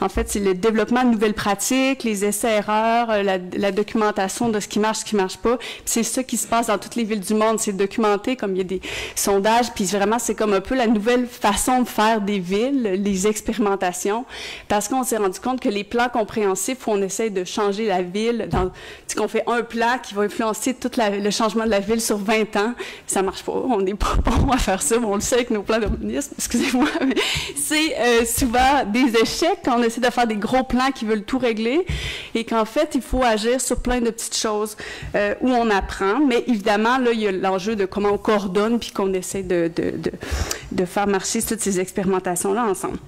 en fait, c'est le développement de nouvelles pratiques, les essais-erreurs, la documentation de ce qui marche pas. C'est ça qui se passe dans toutes les villes du monde. C'est documenté, comme il y a des sondages, puis vraiment, c'est comme un peu la nouvelle façon de faire des villes, les expérimentations, parce qu'on s'est rendu compte que les plans compréhensifs, où on essaie de changer la ville, qu'on fait un plan qui va influencer tout le changement de la ville sur 20 ans, ça marche pas. On n'est pas bon à faire ça, mais on le sait avec nos plans d'urbanisme, excusez-moi, mais c'est souvent des échecs quand on essaie de faire des gros plans qui veulent tout régler et qu'en fait, il faut agir sur plein de petites choses où on apprend, mais évidemment, là, il y a l'enjeu de comment on coordonne puis qu'on essaie de faire marcher toutes ces expérimentations-là ensemble.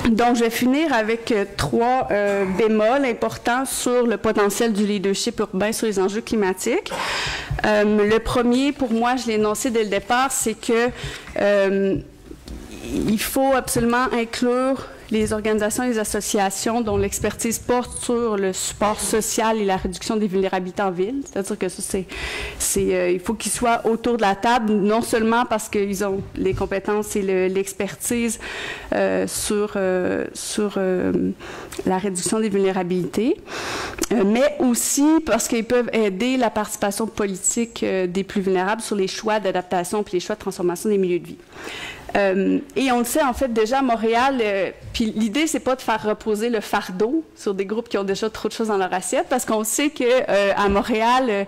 Donc, je vais finir avec 3 bémols importants sur le potentiel du leadership urbain sur les enjeux climatiques. Le premier, pour moi, je l'ai énoncé dès le départ, c'est que il faut absolument inclure les organisations et les associations dont l'expertise porte sur le support social et la réduction des vulnérabilités en ville. C'est-à-dire que ça, il faut qu'ils soient autour de la table, non seulement parce qu'ils ont les compétences et l'expertise sur la réduction des vulnérabilités, mais aussi parce qu'ils peuvent aider la participation politique des plus vulnérables sur les choix d'adaptation puis les choix de transformation des milieux de vie. Et on le sait, en fait, déjà à Montréal, puis l'idée, c'est pas de faire reposer le fardeau sur des groupes qui ont déjà trop de choses dans leur assiette, parce qu'on sait que à Montréal,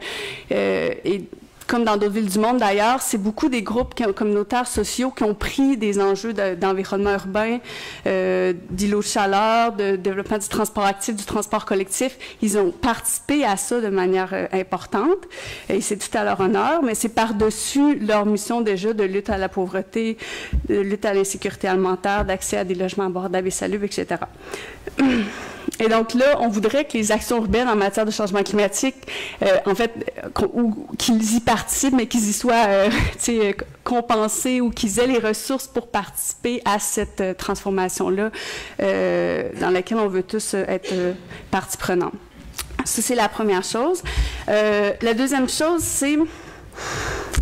et comme dans d'autres villes du monde d'ailleurs, c'est beaucoup des groupes communautaires sociaux qui ont pris des enjeux d'environnement urbain, d'îlots de chaleur, de développement du transport actif, du transport collectif. Ils ont participé à ça de manière importante et c'est tout à leur honneur, mais c'est par-dessus leur mission déjà de lutte à la pauvreté, de lutte à l'insécurité alimentaire, d'accès à des logements abordables et salubres, etc. Et donc là, on voudrait que les actions urbaines en matière de changement climatique, en fait, qu'ils y participent, mais qu'ils y soient compensés ou qu'ils aient les ressources pour participer à cette transformation-là dans laquelle on veut tous être partie prenante. Ça, c'est la première chose. La deuxième chose, c'est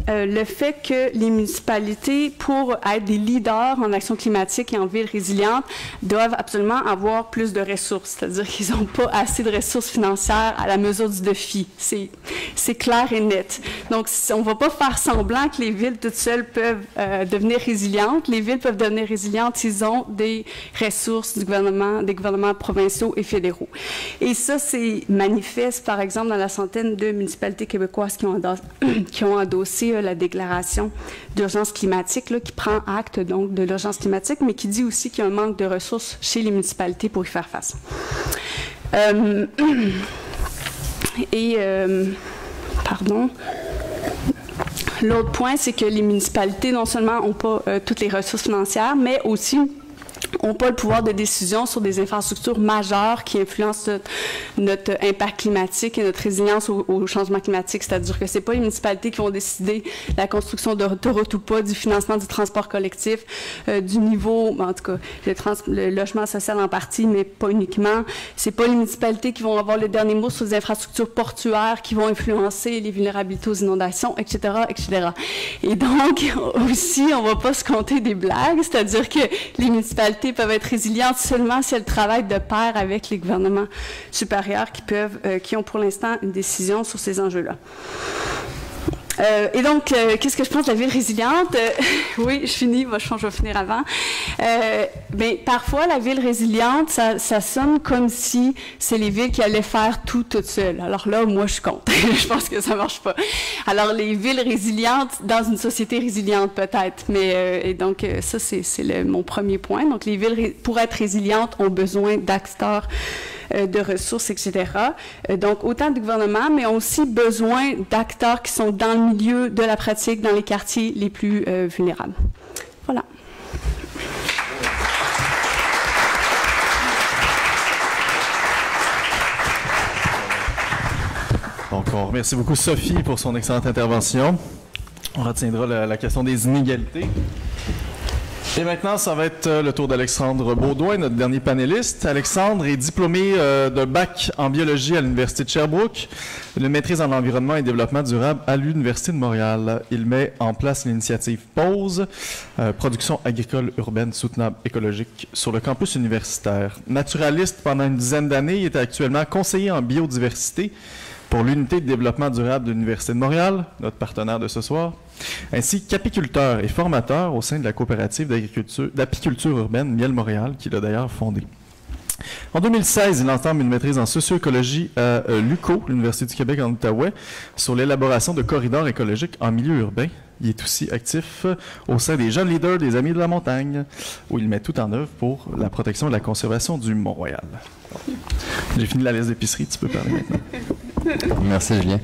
le fait que les municipalités, pour être des leaders en action climatique et en ville résiliente, doivent absolument avoir plus de ressources. C'est-à-dire qu'ils n'ont pas assez de ressources financières à la mesure du défi. C'est clair et net. Donc, on ne va pas faire semblant que les villes toutes seules peuvent devenir résilientes. Les villes peuvent devenir résilientes s'ils ont des ressources du gouvernement, des gouvernements provinciaux et fédéraux. Et ça, c'est manifeste, par exemple, dans la centaine de municipalités québécoises qui ont endossé la déclaration d'urgence climatique, là, qui prend acte donc de l'urgence climatique, mais qui dit aussi qu'il y a un manque de ressources chez les municipalités pour y faire face. Pardon. L'autre point, c'est que les municipalités, non seulement n'ont pas toutes les ressources financières, mais aussi n'ont pas le pouvoir de décision sur des infrastructures majeures qui influencent notre impact climatique et notre résilience au changement climatique. C'est-à-dire que ce n'est pas les municipalités qui vont décider de la construction d'autoroutes ou pas, du financement du transport collectif, du niveau, en tout cas, le logement social en partie, mais pas uniquement. Ce n'est pas les municipalités qui vont avoir le dernier mot sur les infrastructures portuaires qui vont influencer les vulnérabilités aux inondations, etc., etc. Et donc, aussi, on ne va pas se compter des blagues, c'est-à-dire que les municipalités peuvent être résilientes seulement si elles travaillent de pair avec les gouvernements supérieurs qui ont pour l'instant une décision sur ces enjeux-là. Et donc, qu'est-ce que je pense de la ville résiliente? Oui, je finis, je vais finir avant. Mais parfois, la ville résiliente, ça sonne comme si c'est les villes qui allaient faire tout toutes seules. Alors là, moi, je suis contre. Je pense que ça marche pas. Alors, les villes résilientes dans une société résiliente, peut-être. Mais, et donc, ça, c'est mon premier point. Donc, les villes, pour être résilientes, ont besoin d'acteurs de ressources, etc. Donc, autant du gouvernement, mais ont aussi besoin d'acteurs qui sont dans le milieu de la pratique, dans les quartiers les plus vulnérables. Voilà. Donc, on remercie beaucoup Sophie pour son excellente intervention. On retiendra la question des inégalités. Et maintenant, ça va être le tour d'Alexandre Beaudoin, notre dernier panéliste. Alexandre est diplômé d'un bac en biologie à l'Université de Sherbrooke, d'une maîtrise en environnement et développement durable à l'Université de Montréal. Il met en place l'initiative PAUSE, production agricole urbaine soutenable écologique, sur le campus universitaire. Naturaliste pendant une dizaine d'années, il est actuellement conseiller en biodiversité pour l'unité de développement durable de l'Université de Montréal, notre partenaire de ce soir, ainsi qu'apiculteur et formateur au sein de la coopérative d'apiculture urbaine Miel Montréal, qu'il a d'ailleurs fondée. En 2016, il entame une maîtrise en socio-écologie à l'UQO, l'Université du Québec en Outaouais, sur l'élaboration de corridors écologiques en milieu urbain. Il est aussi actif au sein des jeunes leaders des Amis de la Montagne, où il met tout en œuvre pour la protection et la conservation du Mont-Royal. J'ai fini la liste d'épicerie, tu peux parler maintenant. Merci Julien.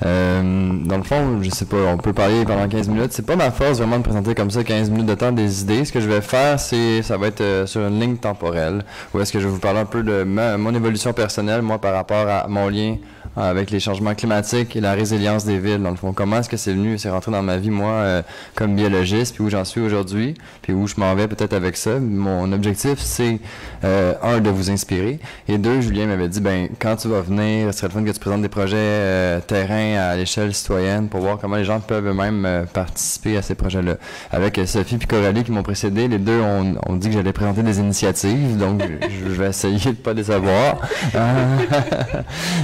Dans le fond, je sais pas, on peut parler pendant 15 minutes. C'est pas ma force vraiment de présenter comme ça 15 minutes de temps des idées. Ce que je vais faire, ça va être sur une ligne temporelle, où est-ce que je vais vous parler un peu de mon évolution personnelle, moi, par rapport à mon lien avec les changements climatiques et la résilience des villes. Dans le fond, comment est-ce que c'est rentré dans ma vie, moi, comme biologiste, puis où j'en suis aujourd'hui, puis où je m'en vais peut-être avec ça. Mon objectif, c'est, un, de vous inspirer, et deux, Julien m'avait dit, quand tu vas venir, ce serait le fun que tu présentes des projets terrain à l'échelle citoyenne pour voir comment les gens peuvent eux-mêmes participer à ces projets-là. Avec Sophie et Coralie qui m'ont précédé, les deux ont dit que j'allais présenter des initiatives, donc je vais essayer de ne pas les avoir.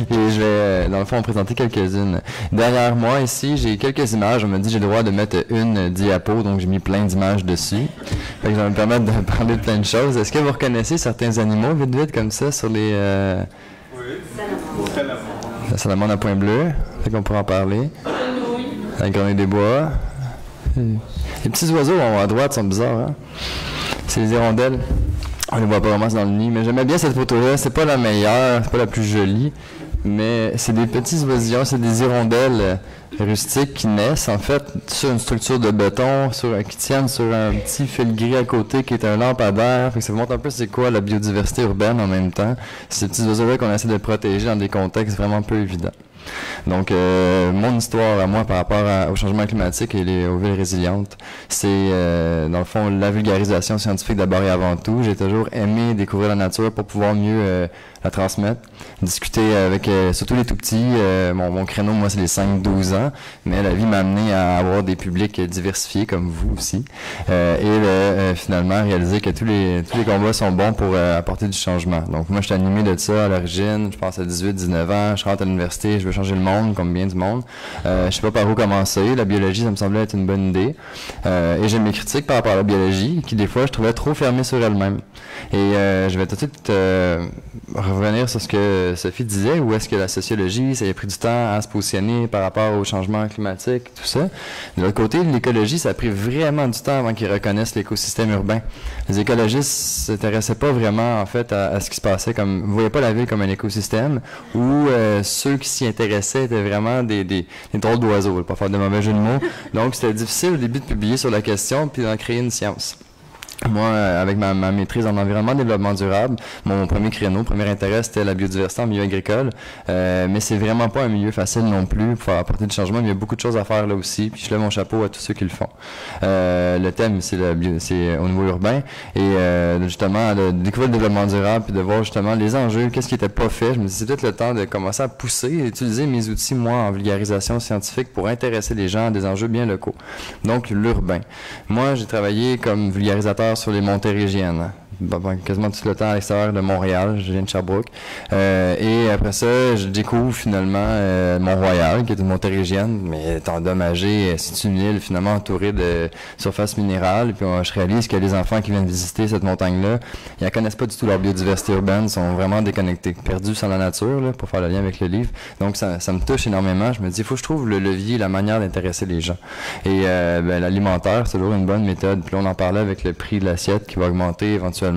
Et je vais dans le fond, en présenter quelques-unes. Derrière moi, ici, j'ai quelques images. On m'a dit que j'ai le droit de mettre une diapo, donc j'ai mis plein d'images dessus. Fait que ça va me permettre de parler de plein de choses. Est-ce que vous reconnaissez certains animaux, vite, comme ça, sur les... Oui, salamandre. La salamandre à point bleu. Fait qu'on pourra en parler. La grenouille des bois. Les petits oiseaux à droite sont bizarres, hein? C'est les hirondelles. On les voit pas vraiment dans le nid, mais j'aimais bien cette photo-là. C'est pas la meilleure, c'est pas la plus jolie, mais c'est des petits oisillons, c'est des hirondelles rustiques qui naissent en fait sur une structure de béton, qui tiennent sur un petit fil gris à côté qui est un lampadaire. Fait que ça vous montre un peu c'est quoi la biodiversité urbaine en même temps. C'est ces petits oiseaux-là qu'on essaie de protéger dans des contextes vraiment peu évidents. Donc, mon histoire à moi par rapport au changement climatique et aux villes résilientes, c'est dans le fond la vulgarisation scientifique d'abord et avant tout. J'ai toujours aimé découvrir la nature pour pouvoir mieux la transmettre, discuter avec surtout les tout-petits. Mon créneau, moi, c'est les 5-12 ans, mais la vie m'a amené à avoir des publics diversifiés comme vous aussi et finalement réaliser que tous les combats sont bons pour apporter du changement. Donc, moi, je suis animé de ça à l'origine, je pense à 18-19 ans, je rentre à l'université, je veux changer le monde comme bien du monde. Je sais pas par où commencer. La biologie, ça me semblait être une bonne idée. Et j'ai mes critiques par rapport à la biologie, qui des fois, je trouvais trop fermée sur elle-même. Et je vais tout de suite revenir sur ce que Sophie disait, où est-ce que la sociologie, ça a pris du temps à se positionner par rapport au changement climatique, tout ça. De l'autre côté, l'écologie, ça a pris vraiment du temps avant qu'ils reconnaissent l'écosystème urbain. Les écologistes s'intéressaient pas vraiment, en fait, à ce qui se passait comme, vous voyez pas la ville comme un écosystème, où ceux qui s'y intéressaient étaient vraiment des drôles d'oiseaux, pour pas faire de mauvais jeu de mots. Donc, c'était difficile au début de publier sur la question, puis d'en créer une science. Moi, avec ma maîtrise en environnement et développement durable, mon premier créneau, premier intérêt, c'était la biodiversité en milieu agricole. Mais c'est vraiment pas un milieu facile non plus pour apporter du changement. Il y a beaucoup de choses à faire là aussi. Puis je lève mon chapeau à tous ceux qui le font. Le thème, c'est au niveau urbain. Et justement, de découvrir le développement durable puis de voir justement les enjeux, qu'est-ce qui était pas fait. Je me dis, c'est peut-être le temps de commencer à pousser et utiliser mes outils, moi, en vulgarisation scientifique pour intéresser les gens à des enjeux bien locaux. Donc, l'urbain. Moi, j'ai travaillé comme vulgarisateur sur les Montérégiennes, quasiment tout le temps à l'extérieur de Montréal, je viens de Sherbrooke. Et après ça, je découvre finalement Mont-Royal, qui est une montérégienne, mais est endommagée, c'est une île finalement entourée de surface minérale. Puis je réalise que les enfants qui viennent visiter cette montagne-là, ils ne connaissent pas du tout leur biodiversité urbaine, sont vraiment déconnectés, perdus sans la nature, là, pour faire le lien avec le livre. Donc ça me touche énormément. Je me dis, il faut que je trouve le levier, la manière d'intéresser les gens. Et l'alimentaire, c'est toujours une bonne méthode. Puis là, on en parlait avec le prix de l'assiette qui va augmenter éventuellement.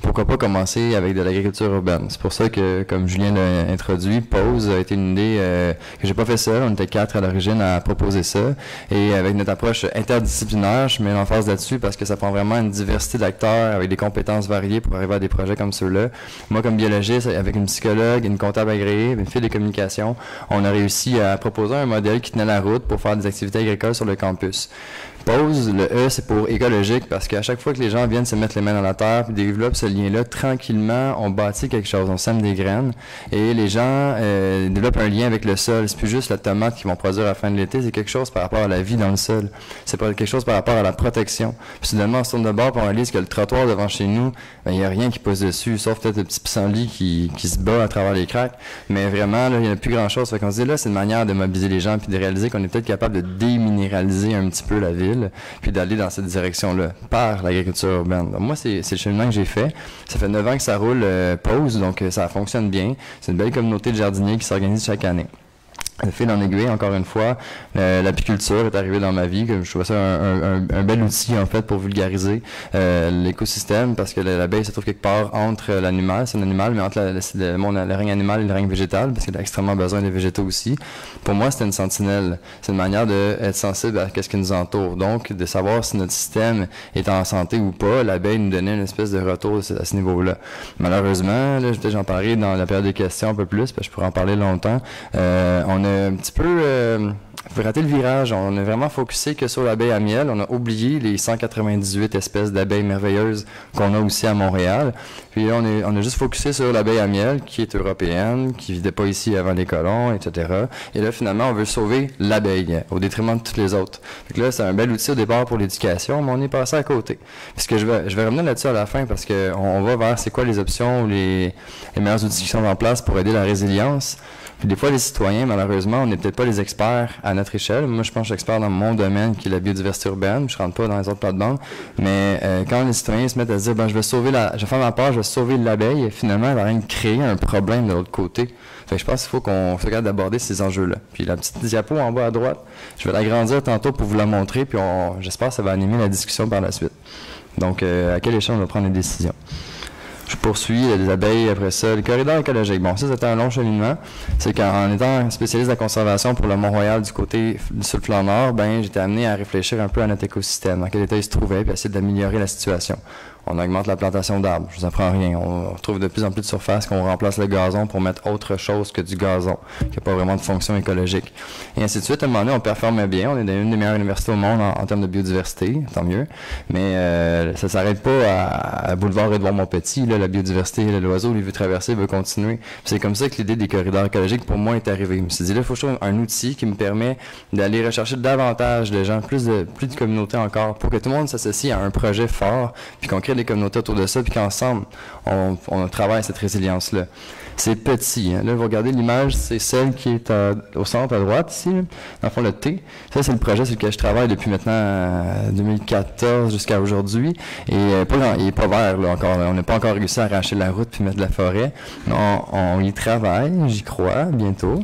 Pourquoi pas commencer avec de l'agriculture urbaine? C'est pour ça que, comme Julien l'a introduit, Pause a été une idée que j'ai pas fait seul. On était 4 à l'origine à proposer ça. Et avec notre approche interdisciplinaire, je mets l'emphase là-dessus parce que ça prend vraiment une diversité d'acteurs avec des compétences variées pour arriver à des projets comme ceux-là. Moi, comme biologiste, avec une psychologue, une comptable agréée, une fille de communication, on a réussi à proposer un modèle qui tenait la route pour faire des activités agricoles sur le campus. Pause, le E, c'est pour écologique, parce qu'à chaque fois que les gens viennent se mettre les mains dans la terre puis développent ce lien-là, tranquillement, on bâtit quelque chose, on sème des graines, et les gens développent un lien avec le sol. C'est plus juste la tomate qu'ils vont produire à la fin de l'été, c'est quelque chose par rapport à la vie dans le sol. C'est pas quelque chose par rapport à la protection. Puis soudainement, on se tourne de bord, puis on réalise que le trottoir devant chez nous, ben, il n'y a rien qui pousse dessus, sauf peut-être le petit pissenlit qui se bat à travers les craques, mais vraiment, là, il n'y a plus grand-chose. Fait qu'on se dit, là, c'est une manière de mobiliser les gens, puis de réaliser qu'on est peut-être capable de déminéraliser un petit peu la ville, puis d'aller dans cette direction-là, par l'agriculture urbaine. Donc, moi, c'est le cheminement que j'ai fait. Ça fait 9 ans que ça roule Pause, donc ça fonctionne bien. C'est une belle communauté de jardiniers qui s'organise chaque année. Le fil en aiguille, encore une fois, l'apiculture est arrivée dans ma vie, que je trouvais ça un bel outil, en fait, pour vulgariser l'écosystème, parce que l'abeille se trouve quelque part entre l'animal, c'est un animal, mais entre le règne animal et le règne végétal, parce qu'il a extrêmement besoin des végétaux aussi. Pour moi, c'était une sentinelle. C'est une manière d'être sensible à ce qui nous entoure. Donc, de savoir si notre système est en santé ou pas, l'abeille nous donnait une espèce de retour à ce niveau-là. Malheureusement, là, j'en parlerai dans la période des questions un peu plus, parce que je pourrais en parler longtemps. On a un petit peu raté le virage. On a vraiment focusé que sur l'abeille à miel. On a oublié les 198 espèces d'abeilles merveilleuses qu'on a aussi à Montréal. Puis là, on a juste focusé sur l'abeille à miel, qui est européenne, qui vivait pas ici avant les colons, etc. Et là, finalement, on veut sauver l'abeille au détriment de toutes les autres. Fait que là, c'est un bel outil au départ pour l'éducation, mais on est passé à côté. Puisque je vais revenir là-dessus à la fin, parce qu'on va vers c'est quoi les options ou les meilleurs outils qui sont en place pour aider la résilience. Puis des fois, les citoyens, malheureusement, on n'est peut-être pas les experts à notre échelle. Moi, je pense que je suis expert dans mon domaine, qui est la biodiversité urbaine. Je rentre pas dans les autres plates-bandes. Mais quand les citoyens se mettent à se dire, je vais faire ma part, je vais sauver l'abeille, et finalement, elle va rien de créer un problème de l'autre côté. Fait que je pense qu'il faut qu'on se regarde d'aborder ces enjeux-là. Puis la petite diapo en bas à droite, je vais l'agrandir tantôt pour vous la montrer, puis j'espère que ça va animer la discussion par la suite. Donc, à quelle échelle on va prendre les décisions? Je poursuis les abeilles, après ça, le corridor écologique. Bon, ça, c'était un long cheminement. C'est qu'en étant spécialiste de la conservation pour le Mont-Royal du côté sur le flanc nord, j'étais amené à réfléchir un peu à notre écosystème, dans quel état il se trouvait, puis essayer d'améliorer la situation. On augmente la plantation d'arbres, je vous apprends rien. On trouve de plus en plus de surface qu'on remplace le gazon pour mettre autre chose que du gazon, qui n'a pas vraiment de fonction écologique. Et ainsi de suite, à un moment donné, on performait bien. On est dans une des meilleures universités au monde en termes de biodiversité, tant mieux. Mais ça ne s'arrête pas à Boulevard Édouard-Montpetit. La biodiversité, l'oiseau, il veut traverser, il veut continuer. C'est comme ça que l'idée des corridors écologiques, pour moi, est arrivée. Je me suis dit, là, il faut que je trouve un outil qui me permet d'aller rechercher davantage de gens, plus de communautés encore, pour que tout le monde s'associe à un projet fort, puis qu'on crée des communautés autour de ça, puis qu'ensemble, on travaille cette résilience-là. C'est petit. Hein. Là, vous regardez l'image, c'est celle qui est au centre à droite, ici. Là. Dans le fond, le T. Ça, c'est le projet sur lequel je travaille depuis maintenant 2014 jusqu'à aujourd'hui. Et il n'est pas vert, là, encore. On n'a pas encore réussi à arracher la route puis mettre de la forêt. On y travaille, j'y crois, bientôt.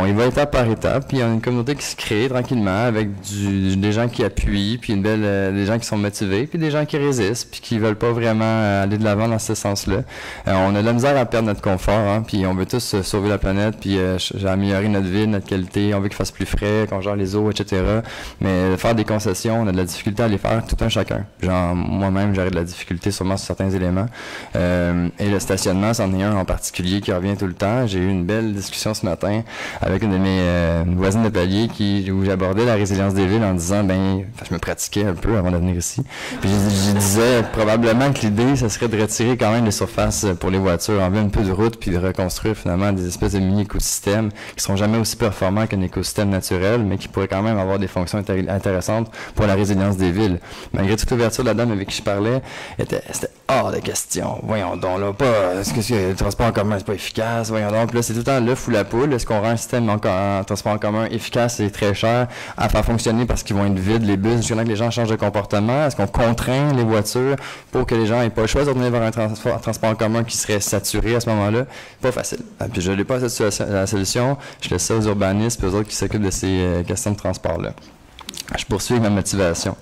Il va étape par étape. Puis il y a une communauté qui se crée tranquillement avec des gens qui appuient, puis des gens qui sont motivés, puis des gens qui résistent, puis qui veulent pas vraiment aller de l'avant dans ce sens-là. On a de la misère à perdre notre confort. Puis on veut tous sauver la planète, puis améliorer notre ville, notre qualité, on veut qu'il fasse plus frais, qu'on gère les eaux, etc. Mais faire des concessions, on a de la difficulté à les faire tout un chacun. Genre, moi-même, j'aurais de la difficulté sûrement sur certains éléments. Et le stationnement, c'en est un en particulier qui revient tout le temps. J'ai eu une belle discussion ce matin avec une de mes voisines de palier où j'abordais la résilience des villes en disant, je me pratiquais un peu avant de venir ici. Puis je disais probablement que l'idée, ça serait de retirer quand même les surfaces pour les voitures, enlever un peu de route, puis de reconstruire finalement des espèces de mini-écosystèmes qui seront jamais aussi performants qu'un écosystème naturel, mais qui pourraient quand même avoir des fonctions intéressantes pour la résilience des villes. Malgré toute l'ouverture de la dame avec qui je parlais, c'était hors de question. Voyons donc, là, est-ce que le transport en commun, c'est pas efficace? Voyons donc, puis là, c'est tout le temps l'œuf ou la poule. Est-ce qu'on rend un système en transport en commun efficace et très cher à faire fonctionner parce qu'ils vont être vides, les bus, jusqu'à ce que les gens changent de comportement? Est-ce qu'on contraint les voitures pour que les gens n'aient pas le choix de retourner vers un transport en commun qui serait saturé à ce moment-là? Pas facile. Puis je n'ai pas la solution. Je laisse ça aux urbanistes et aux autres qui s'occupent de ces questions de transport-là. Je poursuis avec ma motivation.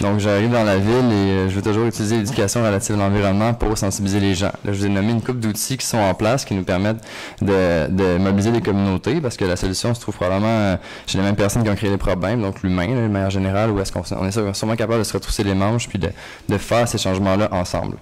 Donc, j'arrive dans la ville et je veux toujours utiliser l'éducation relative à l'environnement pour sensibiliser les gens. Là, je vous ai nommé une couple d'outils qui sont en place, qui nous permettent de mobiliser les communautés, parce que la solution se trouve probablement chez les mêmes personnes qui ont créé les problèmes, donc l'humain, de manière générale, où est-ce qu'on est sûrement capable de se retrousser les manches puis de faire ces changements-là ensemble.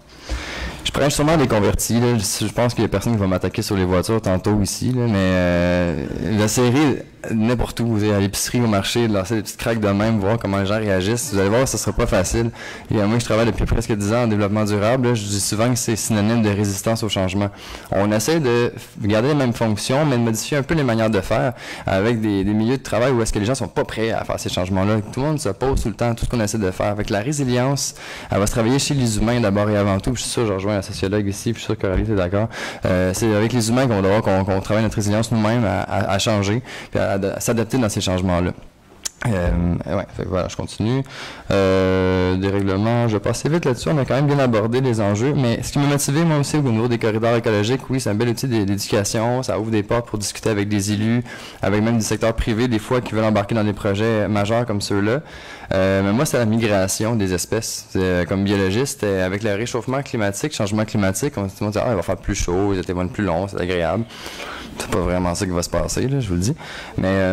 Je prêche sûrement des convertis. Là. Je pense qu'il y a personne qui va m'attaquer sur les voitures tantôt ici, là, mais la série, n'importe où, à l'épicerie, au marché, de lancer des petites craques de même, voir comment les gens réagissent. Vous allez voir, ça ne sera pas facile. Et moi, je travaille depuis presque 10 ans en développement durable. Là, je dis souvent que c'est synonyme de résistance au changement. On essaie de garder les mêmes fonctions, mais de modifier un peu les manières de faire avec des milieux de travail où est-ce que les gens sont pas prêts à faire ces changements-là. Tout le monde se pose tout le temps tout ce qu'on essaie de faire. Avec la résilience, elle va se travailler chez les humains d'abord et avant tout. Puis je suis sûr, je rejoins la sociologue ici, puis je suis sûr que Coralie, tu es d'accord. C'est avec les humains qu'on va devoir qu'on travaille notre résilience nous-mêmes à changer, puis à s'adapter dans ces changements-là. Voilà, je continue. Des règlements, je vais passer vite là-dessus. On a quand même bien abordé les enjeux, mais ce qui m'a motivé, moi aussi, au niveau des corridors écologiques, oui, c'est un bel outil d'éducation. Ça ouvre des portes pour discuter avec des élus, avec même du secteur privé, des fois, qui veulent embarquer dans des projets majeurs comme ceux-là. Mais moi, c'est la migration des espèces. Comme biologiste, avec le réchauffement climatique, changement climatique, on se dit, il va faire plus chaud, les étés vont être plus longs, c'est agréable. C'est pas vraiment ça qui va se passer, là, je vous le dis. Mais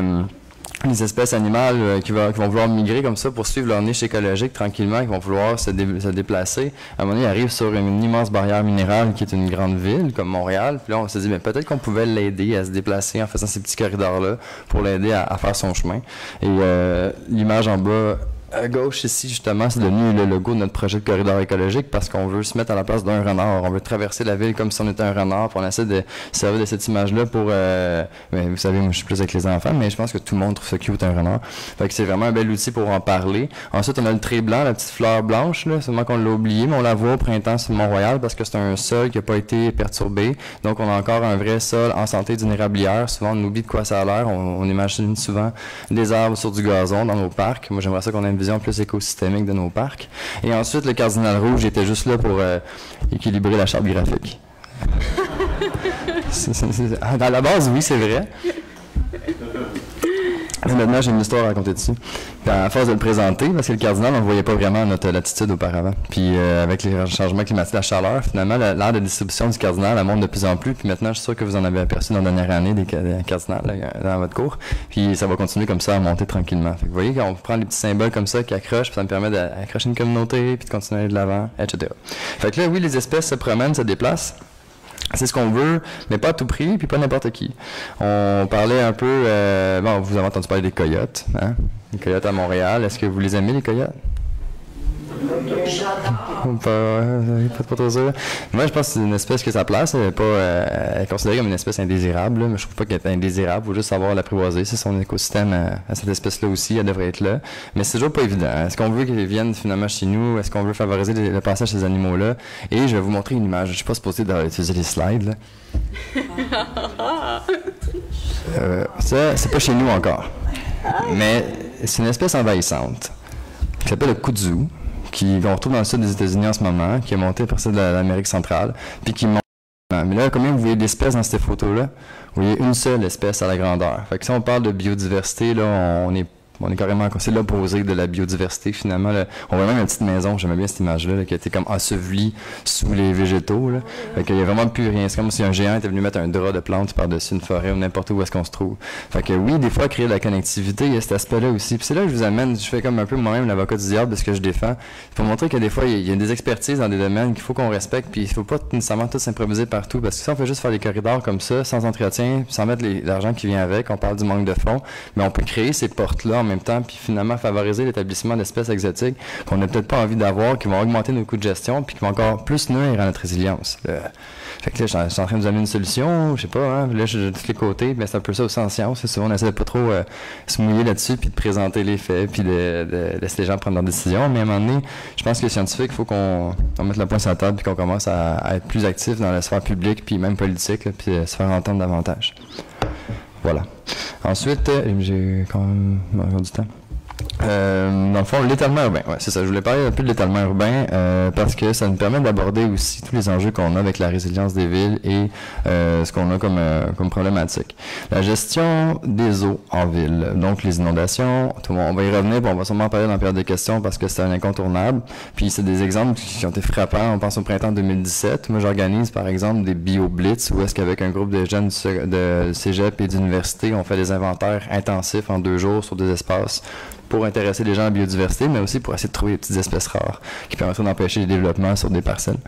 les espèces animales qui vont vouloir migrer comme ça pour suivre leur niche écologique tranquillement, qui vont vouloir se déplacer. À un moment donné, ils arrivent sur une immense barrière minérale qui est une grande ville comme Montréal. Puis là, on se dit, mais peut-être qu'on pouvait l'aider à se déplacer en faisant ces petits corridors-là pour l'aider à faire son chemin. Et l'image en bas À gauche, ici, justement, c'est devenu le logo de notre projet de corridor écologique parce qu'on veut se mettre à la place d'un renard. On veut traverser la ville comme si on était un renard. Puis on essaie de servir de cette image-là pour... vous savez, moi, je suis plus avec les enfants, mais je pense que tout le monde trouve ça cute, un renard. Fait que c'est vraiment un bel outil pour en parler. Ensuite, on a le trait blanc, la petite fleur blanche, là. Sûrement qu'on l'a oublié, mais on la voit au printemps sur Mont-Royal parce que c'est un sol qui n'a pas été perturbé. Donc, on a encore un vrai sol en santé d'une érablière. Souvent, on oublie de quoi ça a l'air. On imagine souvent des arbres sur du gazon dans nos parcs. Moi, j'aimerais ça qu'on ait une vision plus écosystémique de nos parcs. Et ensuite, le cardinal rouge était juste là pour équilibrer la charte graphique. À la base, oui, c'est vrai. Et maintenant, j'ai une histoire à raconter dessus. Puis à force de le présenter, parce que le cardinal, on ne le voyait pas vraiment à notre latitude auparavant. Puis avec les changements climatiques, la chaleur, finalement, l'aire de distribution du cardinal, elle monte de plus en plus. Puis maintenant, je suis sûr que vous en avez aperçu dans la dernière année des cardinals dans votre cours. Puis ça va continuer comme ça à monter tranquillement. Fait que vous voyez, quand on prend les petits symboles comme ça qui accrochent, puis ça me permet d'accrocher une communauté, puis de continuer de l'avant, etc. Fait que là, oui, les espèces se promènent, se déplacent. C'est ce qu'on veut, mais pas à tout prix, puis pas n'importe qui. On parlait un peu... vous avez entendu parler des coyotes, hein? Les coyotes à Montréal. Est-ce que vous les aimez, les coyotes? Pas trop sûr. Moi, je pense que c'est une espèce que sa place. Elle est considérée comme une espèce indésirable, là, mais je trouve pas qu'elle est indésirable. Il faut juste savoir l'apprivoiser. C'est son écosystème à cette espèce-là aussi. Elle devrait être là. Mais c'est toujours pas évident. Est-ce qu'on veut qu'ils viennent finalement chez nous? Est-ce qu'on veut favoriser le passage de ces animaux-là? Et je vais vous montrer une image. Je suis pas supposé d'utiliser les slides, là. Ça, c'est pas chez nous encore. Mais c'est une espèce envahissante qui s'appelle le kudzu, qu'on retrouve dans le sud des États-Unis en ce moment, qui est monté à partir de l'Amérique centrale, puis qui monte. Mais là, combien vous voyez d'espèces dans cette photo-là? Vous voyez une seule espèce à la grandeur. Fait que si on parle de biodiversité, là, on est carrément, c'est l'opposé de la biodiversité, finalement. Là. On voit même une petite maison, j'aimais bien cette image-là, là, qui a été comme ensevelie sous les végétaux. Là. Fait qu'il n'y a vraiment plus rien. C'est comme si un géant était venu mettre un drap de plantes par-dessus une forêt ou n'importe où est-ce qu'on se trouve. Fait que oui, des fois, créer de la connectivité, il y a cet aspect-là aussi. Puis c'est là que je vous amène, je fais comme un peu moi-même l'avocat du diable de ce que je défends, pour montrer que des fois, il y a des expertises dans des domaines qu'il faut qu'on respecte, puis il faut pas nécessairement tout s'improviser partout, parce que si on fait juste faire des corridors comme ça, sans entretien, sans mettre l'argent qui vient avec, on parle du manque de fonds, mais on peut créer ces portes-là en même temps, puis finalement favoriser l'établissement d'espèces exotiques qu'on n'a peut-être pas envie d'avoir, qui vont augmenter nos coûts de gestion, puis qui vont encore plus nuire à notre résilience. Fait que là, je suis en train de vous amener une solution, je sais pas, hein, là, je de tous les côtés, mais c'est un peu ça aussi en science. Souvent, on essaie de pas trop se mouiller là-dessus, puis de présenter les faits, puis de laisser les gens prendre leurs décisions. Mais à un moment donné, je pense que les scientifiques, il faut qu'on mette le point sur la table, puis qu'on commence à être plus actifs dans la sphère publique, puis même politique, là, puis se faire entendre davantage. Voilà. Ensuite, j'ai quand même du temps. Dans le fond, l'étalement urbain, ouais, c'est ça. Je voulais parler un peu de l'étalement urbain parce que ça nous permet d'aborder aussi tous les enjeux qu'on a avec la résilience des villes et ce qu'on a comme problématique. La gestion des eaux en ville, donc les inondations, on va y revenir, on va sûrement en parler dans la période de questions parce que c'est un incontournable. Puis c'est des exemples qui ont été frappants. On pense au printemps 2017. Moi, j'organise par exemple des bio-blitz où est-ce qu'avec un groupe de jeunes de cégep et d'université, on fait des inventaires intensifs en 2 jours sur des espaces pour intéresser les gens à la biodiversité, mais aussi pour essayer de trouver des petites espèces rares qui permettraient d'empêcher les développements sur des parcelles.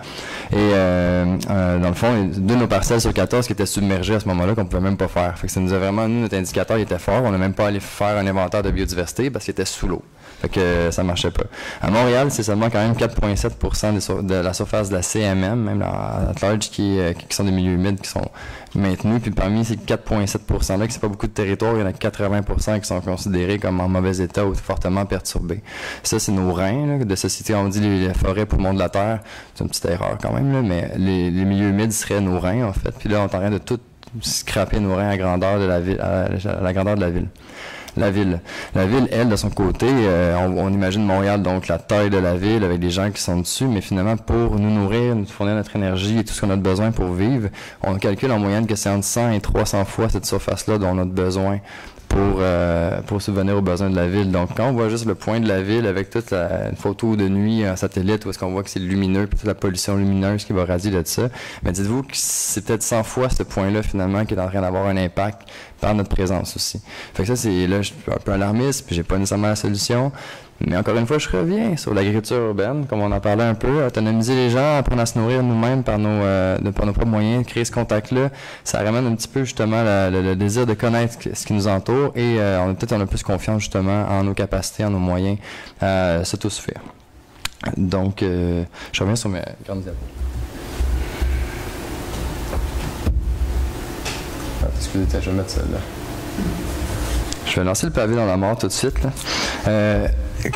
Et dans le fond, 2 de nos parcelles sur 14 qui étaient submergées à ce moment-là qu'on ne pouvait même pas faire. Fait que ça nous a vraiment, nous, notre indicateur il était fort. On n'a même pas allé faire un inventaire de biodiversité parce qu'il était sous l'eau. Fait que ça marchait pas. À Montréal, c'est seulement quand même 4,7% de la surface de la CMM, même à large, qui sont des milieux humides qui sont maintenus. Puis parmi ces 4,7%-là, qui c'est pas beaucoup de territoire, il y en a 80% qui sont considérés comme en mauvais état ou fortement perturbés. Ça, c'est nos reins, là, de société. On dit les forêts poumons de la Terre. C'est une petite erreur quand même, là, mais les milieux humides seraient nos reins, en fait. Puis là, on est en train de tout scraper nos reins à grandeur de la ville, à la grandeur de la ville. La ville, elle, de son côté, on imagine Montréal, donc la taille de la ville avec des gens qui sont dessus, mais finalement, pour nous nourrir, nous fournir notre énergie et tout ce qu'on a besoin pour vivre, on calcule en moyenne que c'est entre 100 et 300 fois cette surface-là dont on a besoin pour subvenir aux besoins de la ville. Donc, quand on voit juste le point de la ville avec toute une photo de nuit en satellite où est-ce qu'on voit que c'est lumineux, puis toute la pollution lumineuse qui va radier de ça, mais dites-vous que c'est peut-être 100 fois ce point-là, finalement, qui est en train d'avoir un impact par notre présence aussi. Fait que ça, là, je suis un peu alarmiste, puis j'ai pas nécessairement la solution. Mais encore une fois, je reviens sur l'agriculture urbaine, comme on en parlait un peu, autonomiser les gens, apprendre à se nourrir nous-mêmes par nos propres moyens, créer ce contact-là. Ça ramène un petit peu justement le désir de connaître ce qui nous entoure et on a plus confiance justement en nos capacités, en nos moyens à s'autosuffire. Donc, je reviens sur mes grandes diapos. Excusez, je vais mettre celle-là. Je vais lancer le pavé dans la mort tout de suite. Là.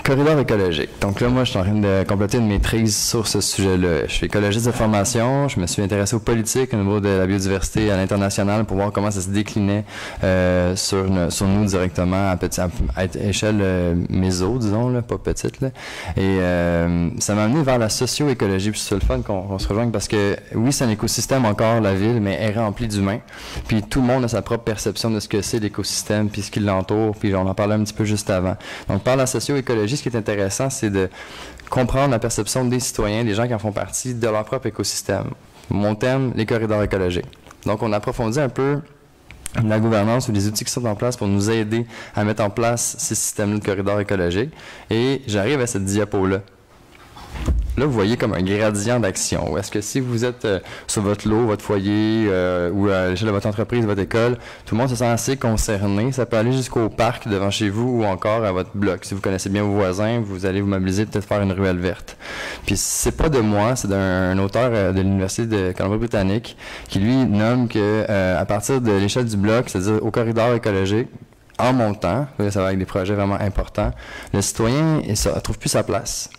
Corridor écologique. Donc là, moi, je suis en train de compléter une maîtrise sur ce sujet-là. Je suis écologiste de formation. Je me suis intéressé aux politiques au niveau de la biodiversité à l'international pour voir comment ça se déclinait sur nous directement à échelle méso, disons, là, pas petite. Là. Et ça m'a amené vers la socio-écologie. Puis c'est le fun qu'on se rejoigne parce que, oui, c'est un écosystème encore, la ville, mais elle est remplie d'humains. Puis tout le monde a sa propre perception de ce que c'est l'écosystème puis ce qui l'entoure. Puis on en parlait un petit peu juste avant. Donc, par la socio-écologie, ce qui est intéressant, c'est de comprendre la perception des citoyens, des gens qui en font partie, de leur propre écosystème. Mon thème, les corridors écologiques. Donc, on approfondit un peu la gouvernance ou les outils qui sont en place pour nous aider à mettre en place ces systèmes de corridors écologiques. Et j'arrive à cette diapo-là. Là, vous voyez comme un gradient d'action. Est-ce que si vous êtes sur votre lot, votre foyer ou à l'échelle de votre entreprise, votre école, tout le monde se sent assez concerné. Ça peut aller jusqu'au parc devant chez vous ou encore à votre bloc. Si vous connaissez bien vos voisins, vous allez vous mobiliser, peut-être faire une ruelle verte. Puis c'est pas de moi, c'est d'un auteur de l'Université de Colombie-Britannique qui, lui, nomme que à partir de l'échelle du bloc, c'est-à-dire au corridor écologique, en montant, ça va avec des projets vraiment importants, le citoyen ne trouve plus sa place.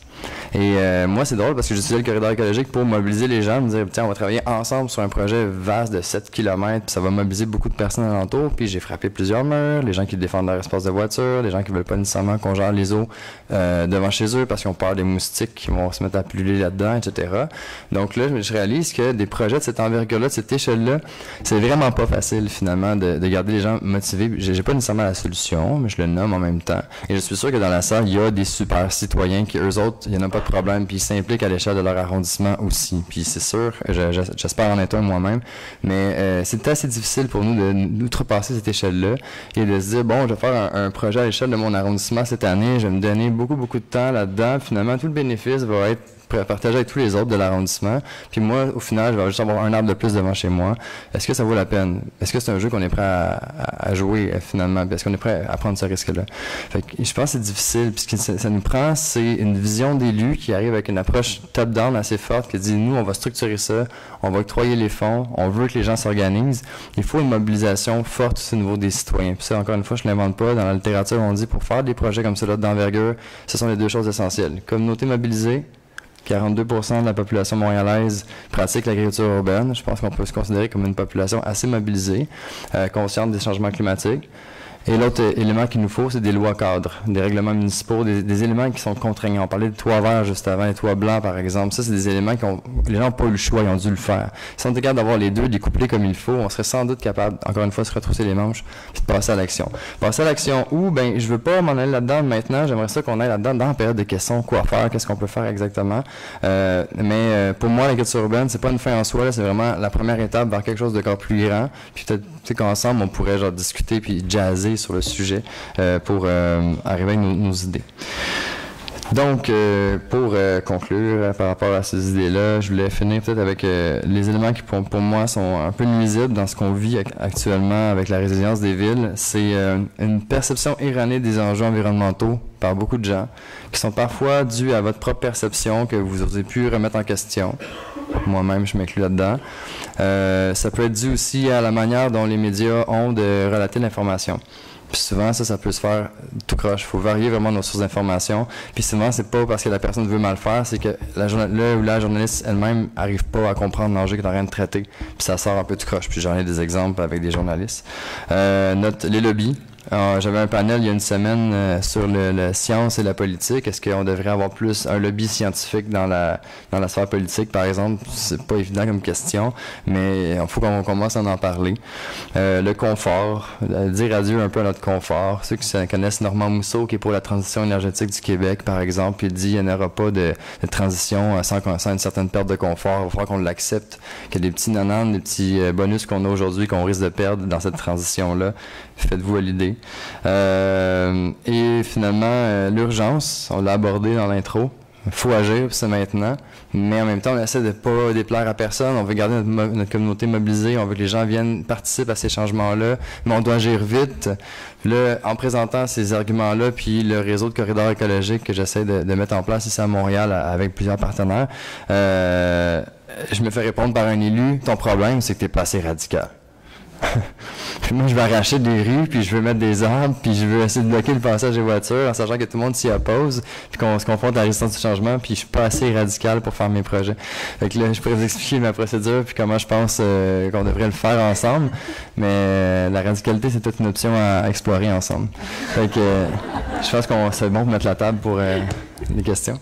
Et moi, c'est drôle parce que j'utilisais le corridor écologique pour mobiliser les gens, me dire, tiens, on va travailler ensemble sur un projet vaste de 7 km, puis ça va mobiliser beaucoup de personnes alentour, puis j'ai frappé plusieurs murs, les gens qui défendent leur espace de voiture, les gens qui veulent pas nécessairement qu'on gère les eaux devant chez eux parce qu'ils ont peur des moustiques qui vont se mettre à pulluler là-dedans, etc. Donc là, je réalise que des projets de cette envergure-là, de cette échelle-là, c'est vraiment pas facile, finalement, de garder les gens motivés. J'ai pas nécessairement la solution, mais je le nomme en même temps. Et je suis sûr que dans la salle, il y a des super citoyens qui, eux autres, il n'y en a pas de problème, puis ils s'impliquent à l'échelle de leur arrondissement aussi. Puis c'est sûr, j'espère en être un moi-même, mais c'est assez difficile pour nous d'outrepasser cette échelle-là et de se dire, bon, je vais faire un projet à l'échelle de mon arrondissement cette année, je vais me donner beaucoup de temps là-dedans, finalement, tout le bénéfice va être partager avec tous les autres de l'arrondissement. Puis moi, au final, je vais juste avoir un arbre de plus devant chez moi. Est-ce que ça vaut la peine? Est-ce que c'est un jeu qu'on est prêt à jouer finalement? Est-ce qu'on est prêt à prendre ce risque-là? Fait que je pense que c'est difficile. Puis ce que ça nous prend, c'est une vision d'élu qui arrive avec une approche top-down assez forte qui dit, nous, on va structurer ça, on va octroyer les fonds, on veut que les gens s'organisent. Il faut une mobilisation forte au niveau des citoyens. Puis ça, encore une fois, je ne l'invente pas. Dans la littérature, on dit pour faire des projets comme cela d'envergure, ce sont les deux choses essentielles. Communauté mobilisée, 42% de la population montréalaise pratique l'agriculture urbaine. Je pense qu'on peut se considérer comme une population assez mobilisée, consciente des changements climatiques. Et l'autre élément qu'il nous faut, c'est des lois cadres, des règlements municipaux, des éléments qui sont contraignants. On parlait de toits verts juste avant, les toits blancs par exemple. Ça, c'est des éléments les gens n'ont pas eu le choix, ils ont dû le faire. Si on était capable d'avoir les deux, les coupler comme il faut, on serait sans doute capable, encore une fois, de se retrousser les manches et de passer à l'action. Passer à l'action où, ben, je veux pas m'en aller là-dedans maintenant, j'aimerais ça qu'on aille là-dedans dans la période de questions, quoi faire, qu'est-ce qu'on peut faire exactement. Mais pour moi, l'agriculture urbaine, c'est pas une fin en soi, là, c'est vraiment la première étape vers quelque chose de encore plus grand. Puis peut-être, tu sais, qu'ensemble, on pourrait genre discuter puis jazzer sur le sujet pour arriver à nos idées. Donc, pour conclure par rapport à ces idées-là, je voulais finir peut-être avec les éléments qui, pour moi, sont un peu nuisibles dans ce qu'on vit actuellement avec la résilience des villes. C'est une perception erronée des enjeux environnementaux par beaucoup de gens, qui sont parfois dus à votre propre perception que vous n'osez plus remettre en question. Moi-même, je m'inclus là-dedans. Ça peut être dû aussi à la manière dont les médias ont de relater l'information. Puis souvent, ça peut se faire tout croche. Il faut varier vraiment nos sources d'information. Puis souvent, c'est pas parce que la personne veut mal faire, c'est que la journaliste elle-même n'arrive pas à comprendre l'enjeu qu'elle est en train de traiter. Puis ça sort un peu tout croche. Puis j'en ai des exemples avec des journalistes. Les lobbies. J'avais un panel il y a une semaine sur la science et la politique. Est-ce qu'on devrait avoir plus un lobby scientifique dans la sphère politique, par exemple? C'est pas évident comme question, mais il faut qu'on commence à en parler. Le confort, dire adieu un peu à notre confort. Ceux qui connaissent Normand Mousseau, qui est pour la transition énergétique du Québec, par exemple, il dit qu'il n'y aura pas de transition sans une certaine perte de confort. Il va falloir qu'on l'accepte, qu'il y a des petits nananes, des petits bonus qu'on a aujourd'hui qu'on risque de perdre dans cette transition-là. Faites-vous à l'idée. Et finalement, l'urgence, on l'a abordé dans l'intro. Il faut agir, c'est maintenant. Mais en même temps, on essaie de ne pas déplaire à personne. On veut garder notre communauté mobilisée. On veut que les gens viennent, participent à ces changements-là. Mais on doit agir vite. Là, en présentant ces arguments-là, puis le réseau de corridors écologiques que j'essaie de mettre en place ici à Montréal avec plusieurs partenaires, je me fais répondre par un élu, ton problème, c'est que tu es pas assez radical. Puis moi, je vais arracher des rues, puis je veux mettre des arbres, puis je veux essayer de bloquer le passage des voitures en sachant que tout le monde s'y oppose, puis qu'on se confronte à la résistance du changement, puis je suis pas assez radical pour faire mes projets. Fait que là, je pourrais vous expliquer ma procédure, puis comment je pense qu'on devrait le faire ensemble, mais la radicalité, c'est toute une option à explorer ensemble. Fait que je pense que c'est bon pour mettre la table pour les questions.